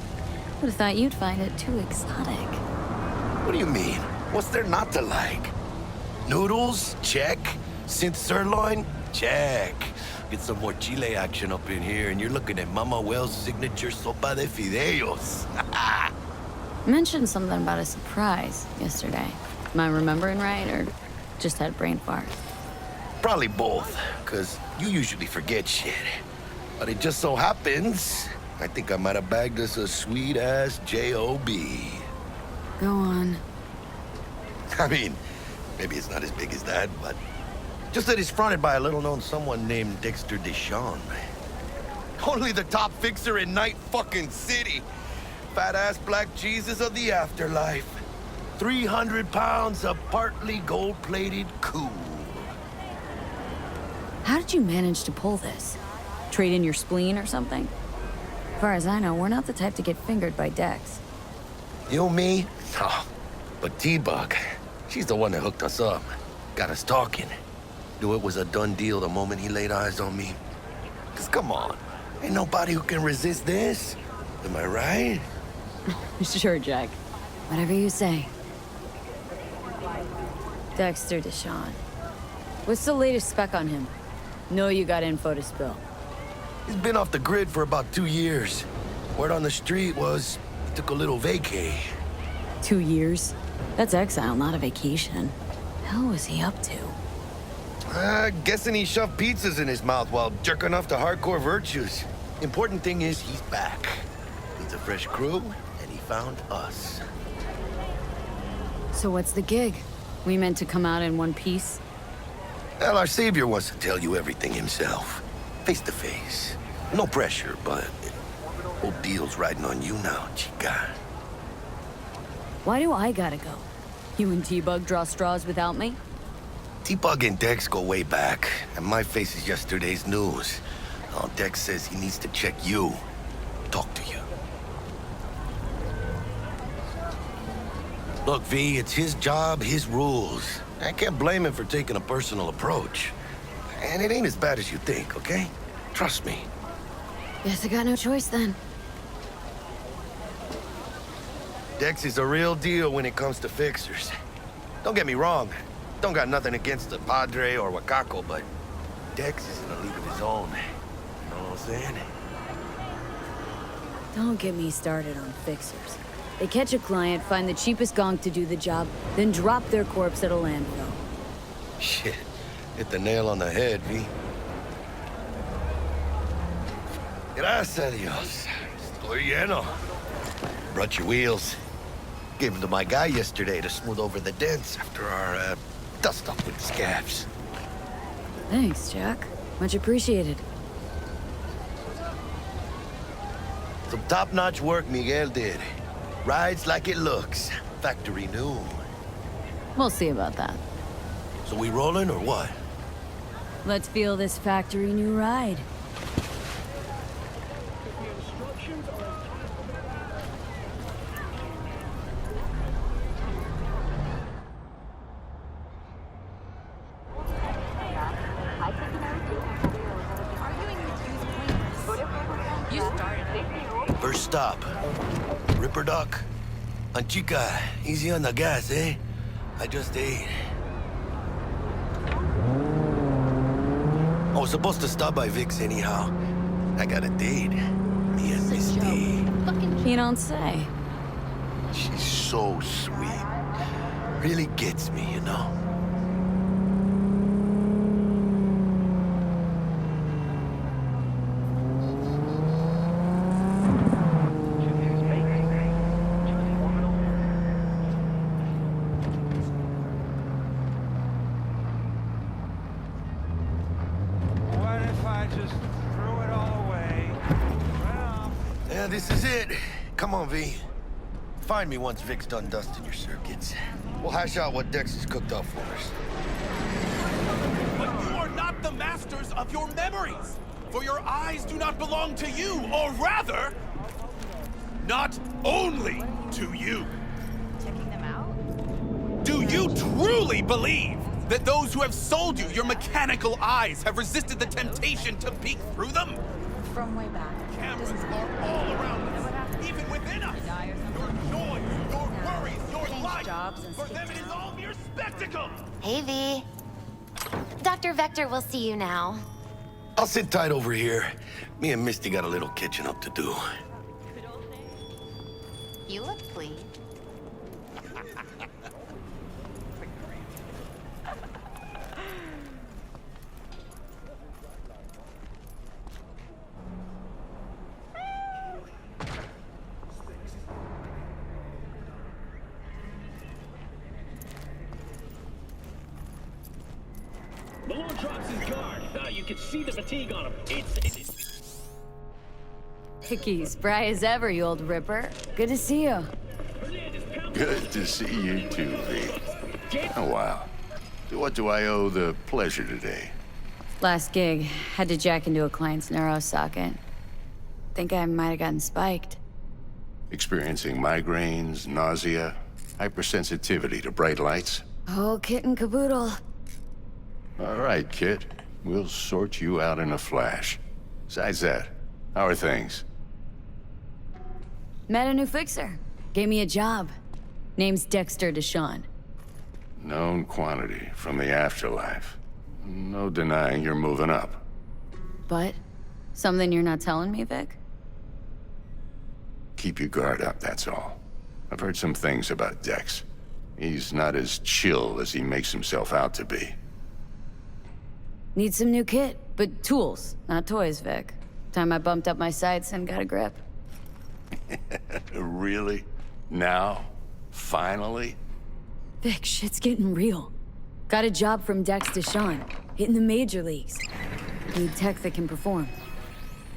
S3: Would have thought you'd find it too exotic.
S11: What do you mean? What's there not to like? Noodles? Check. Synth sirloin? Check. Get some more Chile action up in here, and you're looking at Mama Wells' signature sopa de fideos.
S3: Mentioned something about a surprise yesterday. Am I remembering right, or just had a brain fart?
S11: Probably both, because you usually forget shit. But it just so happens, I think I might have bagged us a sweet-ass J.O.B.
S3: Go on.
S11: I mean, maybe it's not as big as that, but just that it's fronted by a little-known someone named Dexter Deshawn. Only the top fixer in Night fucking City. Fat-ass black Jesus of the afterlife. 300 pounds of partly gold-plated cool.
S3: How did you manage to pull this? Trade in your spleen or something? As far as I know, we're not the type to get fingered by Dex.
S11: You, me? Oh, but T-Bug, she's the one that hooked us up. Got us talking. Knew it was a done deal the moment he laid eyes on me. 'Cause come on, ain't nobody who can resist this. Am I right?
S3: Sure, Jack. Whatever you say. Dexter Deshawn. What's the latest spec on him? Know you got info to spill.
S11: He's been off the grid for about 2 years. Word on the street was he took a little vacay.
S3: 2 years? That's exile, not a vacation. Hell was he up to?
S11: Guessing he shoved pizzas in his mouth while jerking off to hardcore virtues. Important thing is he's back. Needs a fresh crew, and he found us.
S3: So what's the gig? We meant to come out in one piece?
S11: Well, our savior wants to tell you everything himself. Face to face. No pressure, but whole deal's riding on you now, chica.
S3: Why do I gotta go? You and T-Bug draw straws without me?
S11: T-Bug and Dex go way back, and my face is yesterday's news. Oh, Dex says he needs to check you. Talk to you. Look, V, it's his job, his rules. I can't blame him for taking a personal approach. And it ain't as bad as you think, okay? Trust me.
S3: Guess I got no choice then.
S11: Dex is a real deal when it comes to fixers. Don't get me wrong. Don't got nothing against the Padre or Wakako, but Dex is in a league of his own. You know what I'm saying?
S3: Don't get me started on fixers. They catch a client, find the cheapest gonk to do the job, then drop their corpse at a landfill.
S11: Shit. Hit the nail on the head, V. Gracias a Dios. Estoy lleno. Brought your wheels. Gave them to my guy yesterday to smooth over the dents after our, dust-up with the scabs.
S3: Thanks, Jack. Much appreciated.
S11: Some top-notch work Miguel did. Rides like it looks. Factory new.
S3: We'll see about that.
S11: So we rolling or what?
S3: Let's feel this factory new ride.
S11: First stop. Ripper Dock. Anchica, easy on the gas, eh? I just ate. I was supposed to stop by Vic's anyhow. I got a date. Me and Misty.
S3: You don't say.
S11: She's so sweet. Really gets me, you know? This is it. Come on, V. Find me once Vic's done dusting your circuits. We'll hash out what Dex has cooked up for us.
S2: But you are not the masters of your memories, for your eyes do not belong to you, or rather, not only to you.
S22: Checking them out?
S2: Do you truly believe that those who have sold you your mechanical eyes have resisted the temptation to peek through them?
S22: From way back.
S2: Cameras are all around us, even within us. Your joys, your worries, your life. For them it is all mere spectacle.
S1: Hey, V. Dr. Vector will see you now.
S11: I'll sit tight over here. Me and Misty got a little catching up to do.
S1: You look pleased.
S20: Malone drops his guard. You can see the fatigue on him. It's...
S3: Hickey, spry as ever, you old ripper. Good to see you.
S13: Good to see you too, V. Oh, wow. To what do I owe the pleasure today?
S3: Last gig, had to jack into a client's neuro socket. Think I might have gotten spiked.
S13: Experiencing migraines, nausea, hypersensitivity to bright lights?
S3: Oh, kit and caboodle.
S13: All right, kid. We'll sort you out in a flash. Besides that, how are things?
S3: Met a new fixer. Gave me a job. Name's Dexter Deshawn.
S13: Known quantity from the afterlife. No denying you're moving up.
S3: But? Something you're not telling me, Vic?
S13: Keep your guard up, that's all. I've heard some things about Dex. He's not as chill as he makes himself out to be.
S3: Need some new kit, but tools, not toys, Vic. Time I bumped up my sights and got a grip.
S13: Really? Now? Finally?
S3: Vic, shit's getting real. Got a job from Dex Deshawn, hitting the major leagues. Need tech that can perform.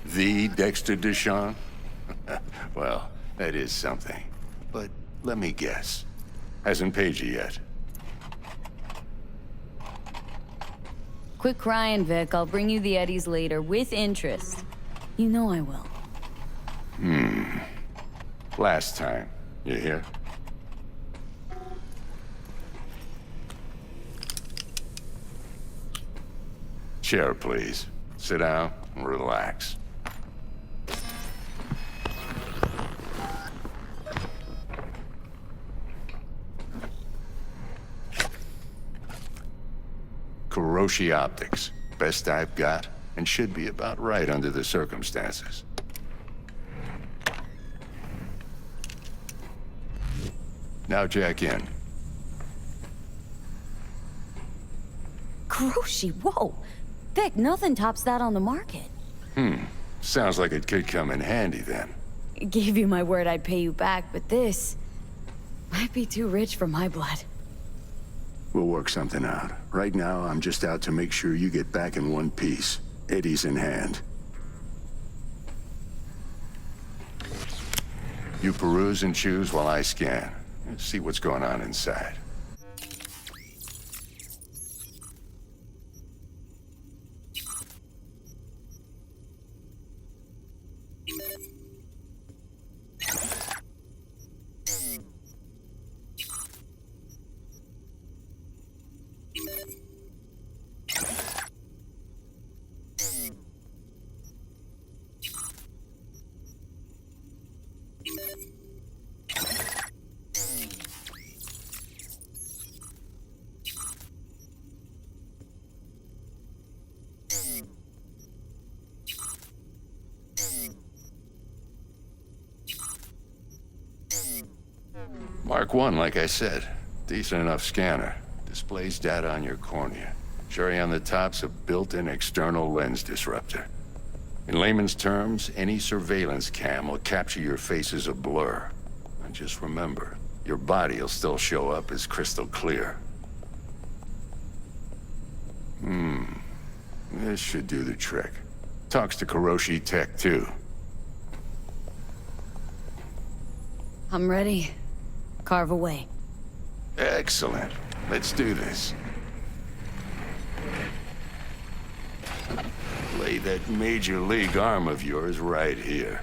S13: The Dexter Deshawn? Well, that is something. But let me guess. Hasn't paid you yet.
S3: Quit crying, Vic. I'll bring you the eddies later, with interest. You know I will.
S13: Last time. You hear? Chair, please. Sit down and relax. Kuroshi Optics. Best I've got, and should be about right under the circumstances. Now jack in.
S3: Kuroshi, whoa! Vic, nothing tops that on the market.
S13: Sounds like it could come in handy then.
S3: Gave you my word I'd pay you back, but this might be too rich for my blood.
S13: We'll work something out. Right now, I'm just out to make sure you get back in one piece. Eddie's in hand. You peruse and choose while I scan. Let's see what's going on inside. Mark 1, like I said. Decent enough scanner. Displays data on your cornea. Cherry on the top's a built-in external lens disruptor. In layman's terms, any surveillance cam will capture your face as a blur. And just remember, your body will still show up as crystal clear. This should do the trick. Talks to Kuroshi Tech, too.
S3: I'm ready. Carve away.
S13: Excellent. Let's do this. Lay that major league arm of yours right here.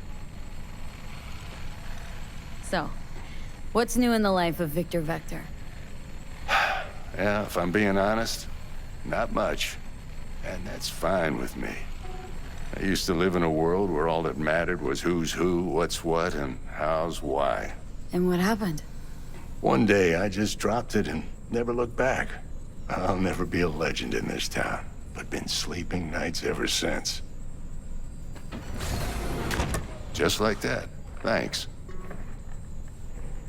S3: So, what's new in the life of Victor Vector?
S13: Yeah, if I'm being honest, not much. And that's fine with me. I used to live in a world where all that mattered was who's who, what's what, and how's why.
S3: And what happened?
S13: One day, I just dropped it and never looked back. I'll never be a legend in this town, but been sleeping nights ever since. Just like that. Thanks.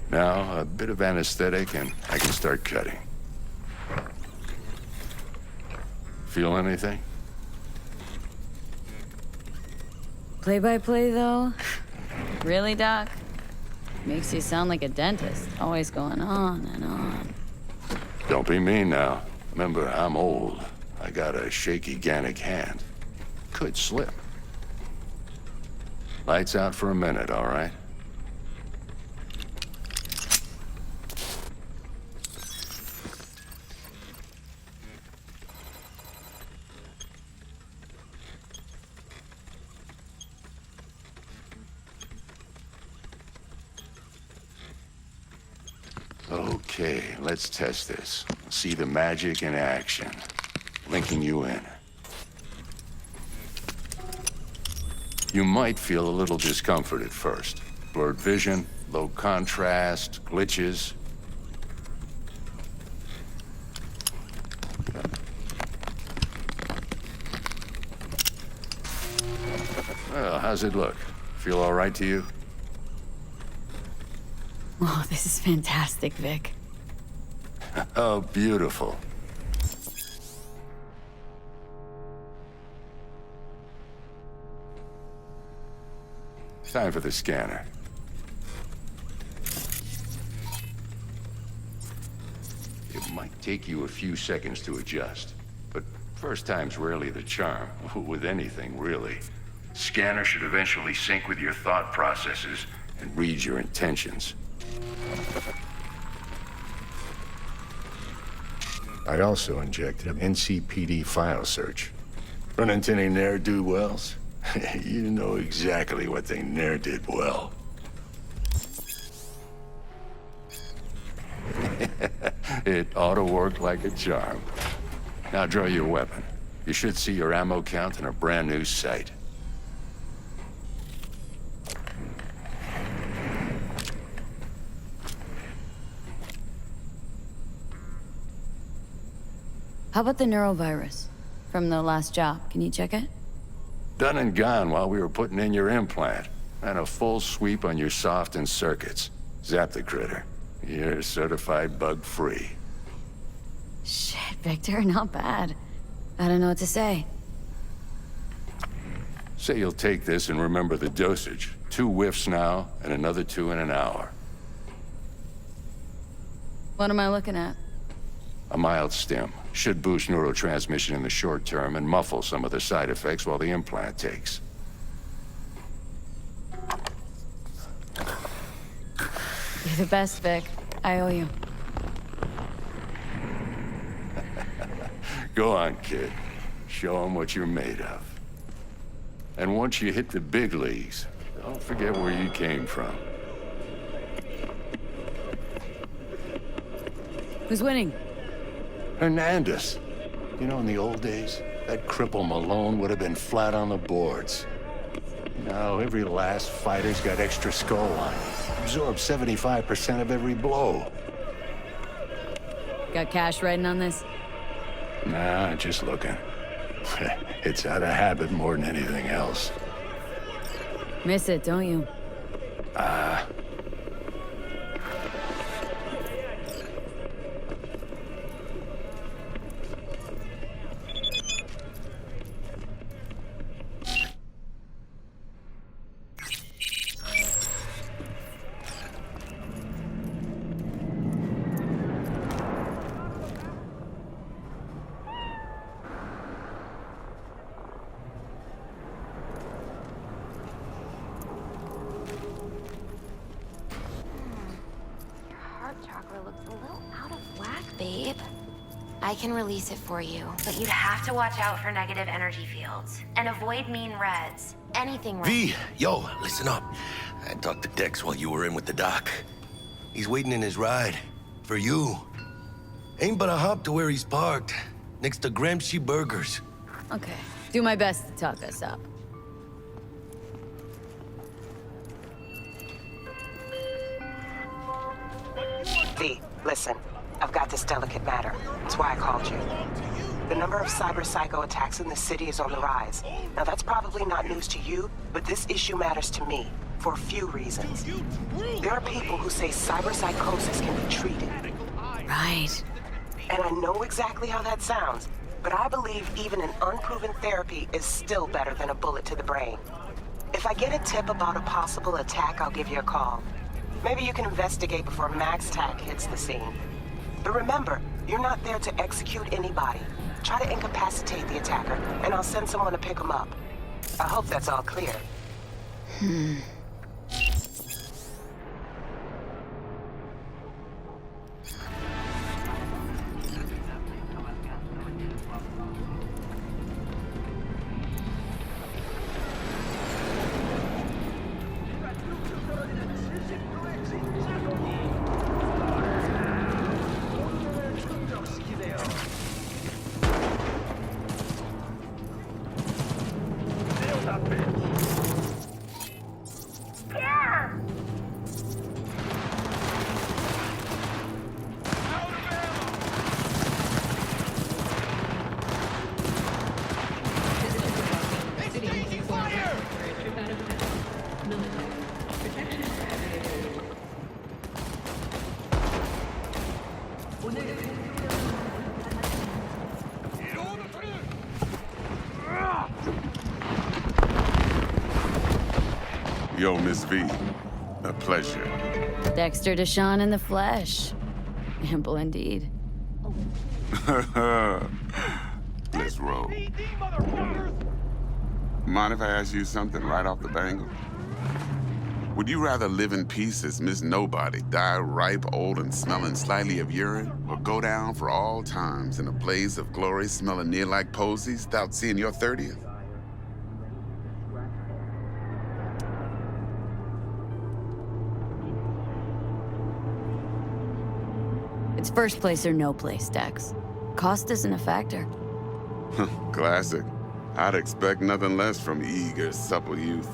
S13: Now, a bit of anesthetic and I can start cutting. Feel anything?
S3: Play-by-play, though? Really, Doc? Makes you sound like a dentist, always going on and on.
S13: Don't be mean now. Remember, I'm old. I got a shaky Gannic hand. Could slip. Lights out for a minute, all right? Okay, let's test this. See the magic in action. Linking you in. You might feel a little discomfort at first. Blurred vision, low contrast, glitches. Well, how's it look? Feel all right to you?
S3: Oh, this is fantastic, Vic.
S13: Oh, beautiful. Time for the scanner. It might take you a few seconds to adjust, but first time's rarely the charm, with anything, really. Scanner should eventually sync with your thought processes and read your intentions. I also injected an NCPD file search. Run into any ne'er-do-wells? You know exactly what they ne'er did well. It ought to work like a charm. Now draw your weapon. You should see your ammo count in a brand new sight.
S3: How about the neurovirus? from the last job. Can you check it?
S13: Done and gone while we were putting in your implant. And a full sweep on your soft and circuits. Zap the critter. You're certified bug-free.
S3: Shit, Victor, not bad. I don't know what to say.
S13: Say you'll take this and remember the dosage. 2 whiffs now, and another 2 in an hour.
S3: What am I looking at?
S13: A mild stim. Should boost neurotransmission in the short term and muffle some of the side effects while the implant takes.
S3: You're the best, Vic. I owe you.
S13: Go on, kid. Show 'em what you're made of. And once you hit the big leagues, don't forget where you came from.
S3: Who's winning?
S13: Hernandez. You know, in the old days, that cripple Malone would have been flat on the boards. Now, every last fighter's got extra skull on. Absorbs 75% of every blow.
S3: Got cash writing on this?
S13: Nah, just looking. It's out of habit more than anything else.
S3: Miss it, don't you?
S1: Babe, I can release it for you, but you'd have to watch out for negative energy fields and avoid mean reds. Anything red.
S11: V, yo, listen up. I talked to Dex while you were in with the doc. He's waiting in his ride. For you. Ain't but a hop to where he's parked. Next to Gramsci Burgers.
S3: Okay. Do my best to talk us up.
S21: V, listen. I've got this delicate matter. That's why I called you. The number of cyber-psycho attacks in the city is on the rise. Now, that's probably not news to you, but this issue matters to me for a few reasons. There are people who say cyber-psychosis can be treated.
S3: Right.
S21: And I know exactly how that sounds, but I believe even an unproven therapy is still better than a bullet to the brain. If I get a tip about a possible attack, I'll give you a call. Maybe you can investigate before Max Tack hits the scene. But remember, you're not there to execute anybody. Try to incapacitate the attacker, and I'll send someone to pick him up. I hope that's all clear.
S12: Yo, Miss V. A pleasure.
S3: Dexter Deshawn in the flesh. Ample indeed.
S12: Let's roll. Mind if I ask you something right off the bangle? Would you rather live in peace as Miss Nobody, die ripe, old, and smelling slightly of urine, or go down for all times in a blaze of glory smelling near like posies without seeing your 30th?
S3: It's first place or no place, Dex. Cost isn't a factor.
S12: Classic. I'd expect nothing less from eager, supple youth.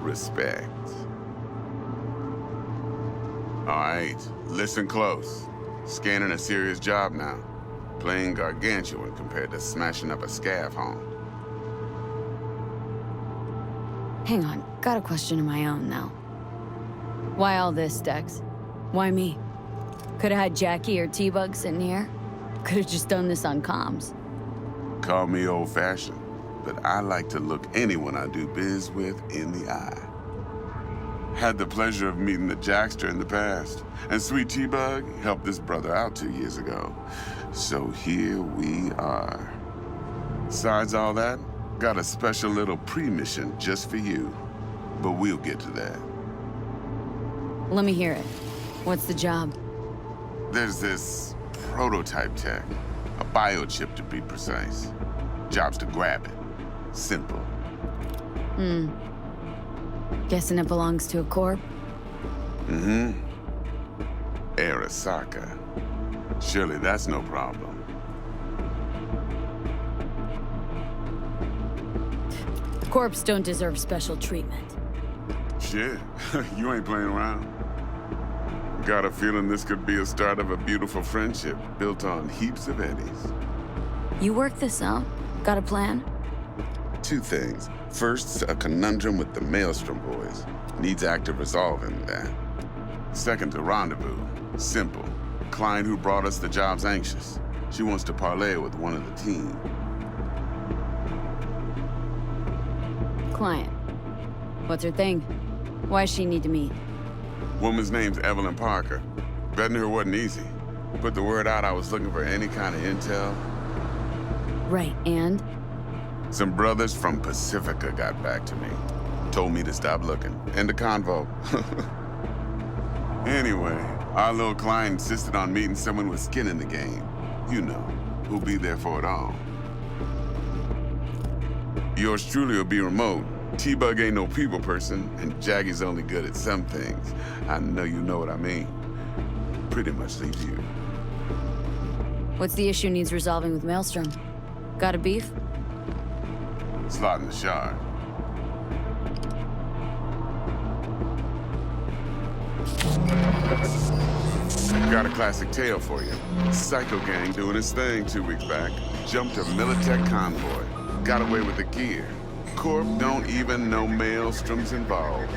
S12: Respect. All right, listen close. Scanning a serious job now. Plain gargantuan compared to smashing up a scav home.
S3: Hang on, got a question of my own now. Why all this, Dex? Why me? Could've had Jackie or T-Bug sitting here. Could've just done this on comms.
S12: Call me old-fashioned, but I like to look anyone I do biz with in the eye. Had the pleasure of meeting the Jackster in the past, and Sweet T-Bug helped this brother out 2 years ago. So here we are. Besides all that, got a special little pre-mission just for you. But we'll get to that.
S3: Let me hear it. What's the job?
S12: There's this prototype tech. A biochip to be precise. Job's to grab it. Simple.
S3: Guessing it belongs to a corp?
S12: Mm-hmm. Arasaka. Surely that's no problem.
S3: Corps don't deserve special treatment.
S12: Shit, you ain't playing around. Got a feeling this could be a start of a beautiful friendship built on heaps of eddies.
S3: You work this out? Got a plan?
S12: 2 things. First, a conundrum with the Maelstrom boys. Needs active resolving that. Second, a rendezvous. Simple. Client who brought us the job's anxious. She wants to parlay with one of the team.
S3: Client. What's her thing? Why's she need to meet?
S12: Woman's name's Evelyn Parker. Betting her wasn't easy. Put the word out I was looking for any kind of intel.
S3: Right, and?
S12: Some brothers from Pacifica got back to me. Told me to stop looking. End of convo. Anyway, our little client insisted on meeting someone with skin in the game. You know, who'll be there for it all. Yours truly will be remote. T-Bug ain't no people person, and Jaggy's only good at some things. I know you know what I mean. Pretty much leaves you.
S3: What's the issue needs resolving with Maelstrom? Got a beef?
S12: Slot in the shard. Got a classic tale for you. Psycho gang doing his thing 2 weeks back. Jumped a Militech convoy. Got away with the gear. Corp don't even know Maelstrom's involved.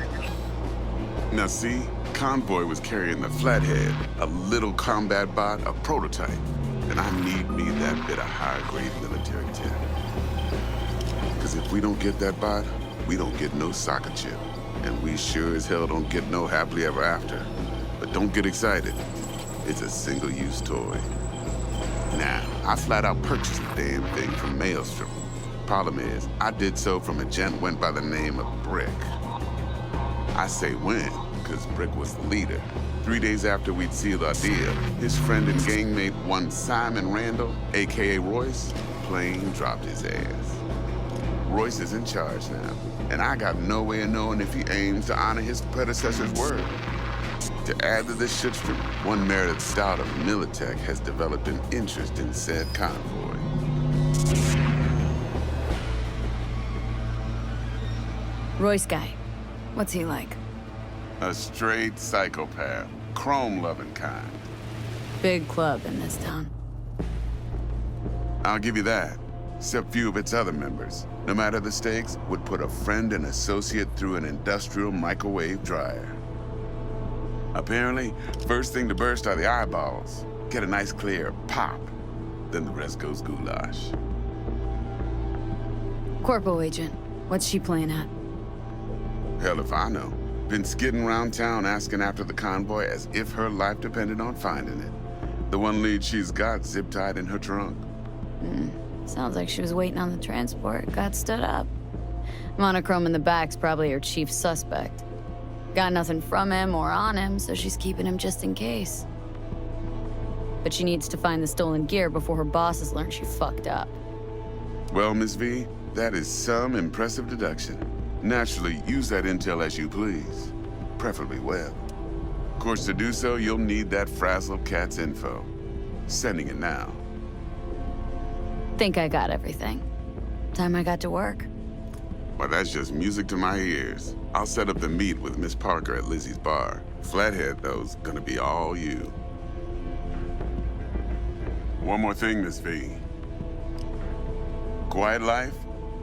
S12: Now see, convoy was carrying the Flathead, a little combat bot, a prototype. And I need me that bit of high-grade military tech. Because if we don't get that bot, we don't get no soccer chip. And we sure as hell don't get no happily ever after. But don't get excited. It's a single-use toy. Now, I flat out purchased the damn thing from Maelstrom. Problem is, I did so from a gent went by the name of Brick. I say when, because Brick was the leader. 3 days after we'd sealed our deal, his friend and gangmate, one Simon Randall, a.k.a. Royce, plain dropped his ass. Royce is in charge now, and I got no way of knowing if he aims to honor his predecessor's word. To add to this shitstorm, one merited stout of Militech has developed an interest in said convoy.
S3: Royce guy. What's he like?
S12: A straight psychopath. Chrome-loving kind.
S3: Big club in this town.
S12: I'll give you that. Except few of its other members, no matter the stakes, would put a friend and associate through an industrial microwave dryer. Apparently, first thing to burst are the eyeballs. Get a nice clear pop. Then the rest goes goulash.
S3: Corpo agent. What's she playing at?
S12: Hell if I know. Been skidding around town asking after the convoy as if her life depended on finding it. The one lead she's got zip-tied in her trunk.
S3: Sounds like she was waiting on the transport, got stood up. Monochrome in the back's probably her chief suspect. Got nothing from him or on him, so she's keeping him just in case. But she needs to find the stolen gear before her bosses learn she fucked up.
S12: Well, Miss V, that is some impressive deduction. Naturally, use that intel as you please. Preferably well. Of course, to do so, you'll need that frazzled cat's info. Sending it now.
S3: Think I got everything. Time I got to work.
S12: Well, that's just music to my ears. I'll set up the meet with Miss Parker at Lizzie's bar. Flathead, though's gonna be all you. One more thing, Miss V. Quiet life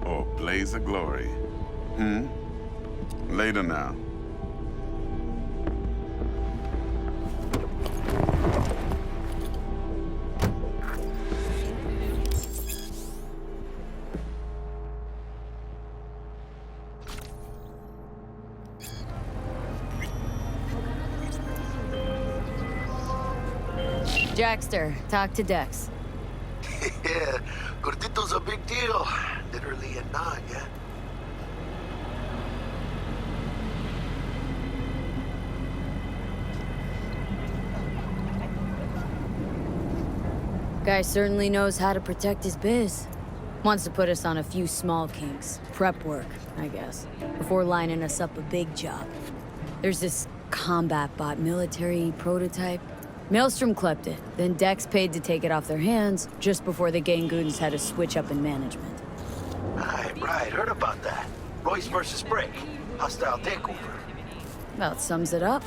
S12: or blaze of glory? Later now.
S3: Jackster, talk to Dex.
S11: Yeah, Gordito's a big deal. Literally and not, yeah?
S3: Guy certainly knows how to protect his biz. Wants to put us on a few small kinks. Prep work, I guess. Before lining us up a big job. There's this combat bot military prototype. Maelstrom clept it, then Dex paid to take it off their hands just before the Gangoons had a switch up in management.
S11: Right, heard about that. Royce versus Brick. Hostile takeover.
S3: About sums it up.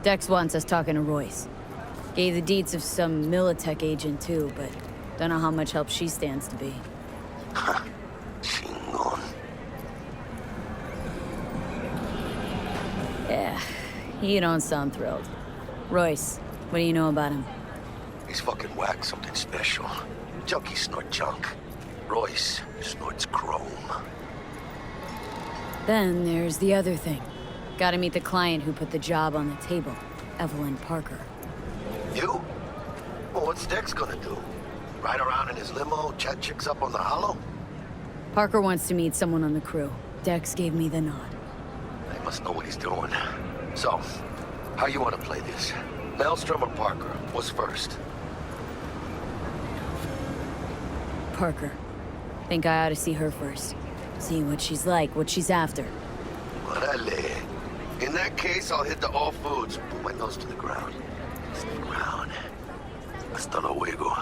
S3: Dex wants us talking to Royce. Gave the deets of some Militech agent too, but don't know how much help she stands to be.
S11: Chingon.
S3: Yeah, you don't sound thrilled. Royce, what do you know about him?
S11: He's fucking whack, something special. Junkies snort junk. Royce snorts chrome.
S3: Then there's the other thing. Gotta meet the client who put the job on the table, Evelyn Parker.
S11: You? Well, what's Dex gonna do? Ride around in his limo, chat chicks up on the hollow?
S3: Parker wants to meet someone on the crew. Dex gave me the nod.
S11: He must know what he's doing. So, how you want to play this? Maelstrom or Parker? What's first?
S3: Parker. Think I ought to see her first. See what she's like, what she's after.
S11: Orale. In that case, I'll hit the all foods. Put my nose to the ground. Stick around. Hasta luego.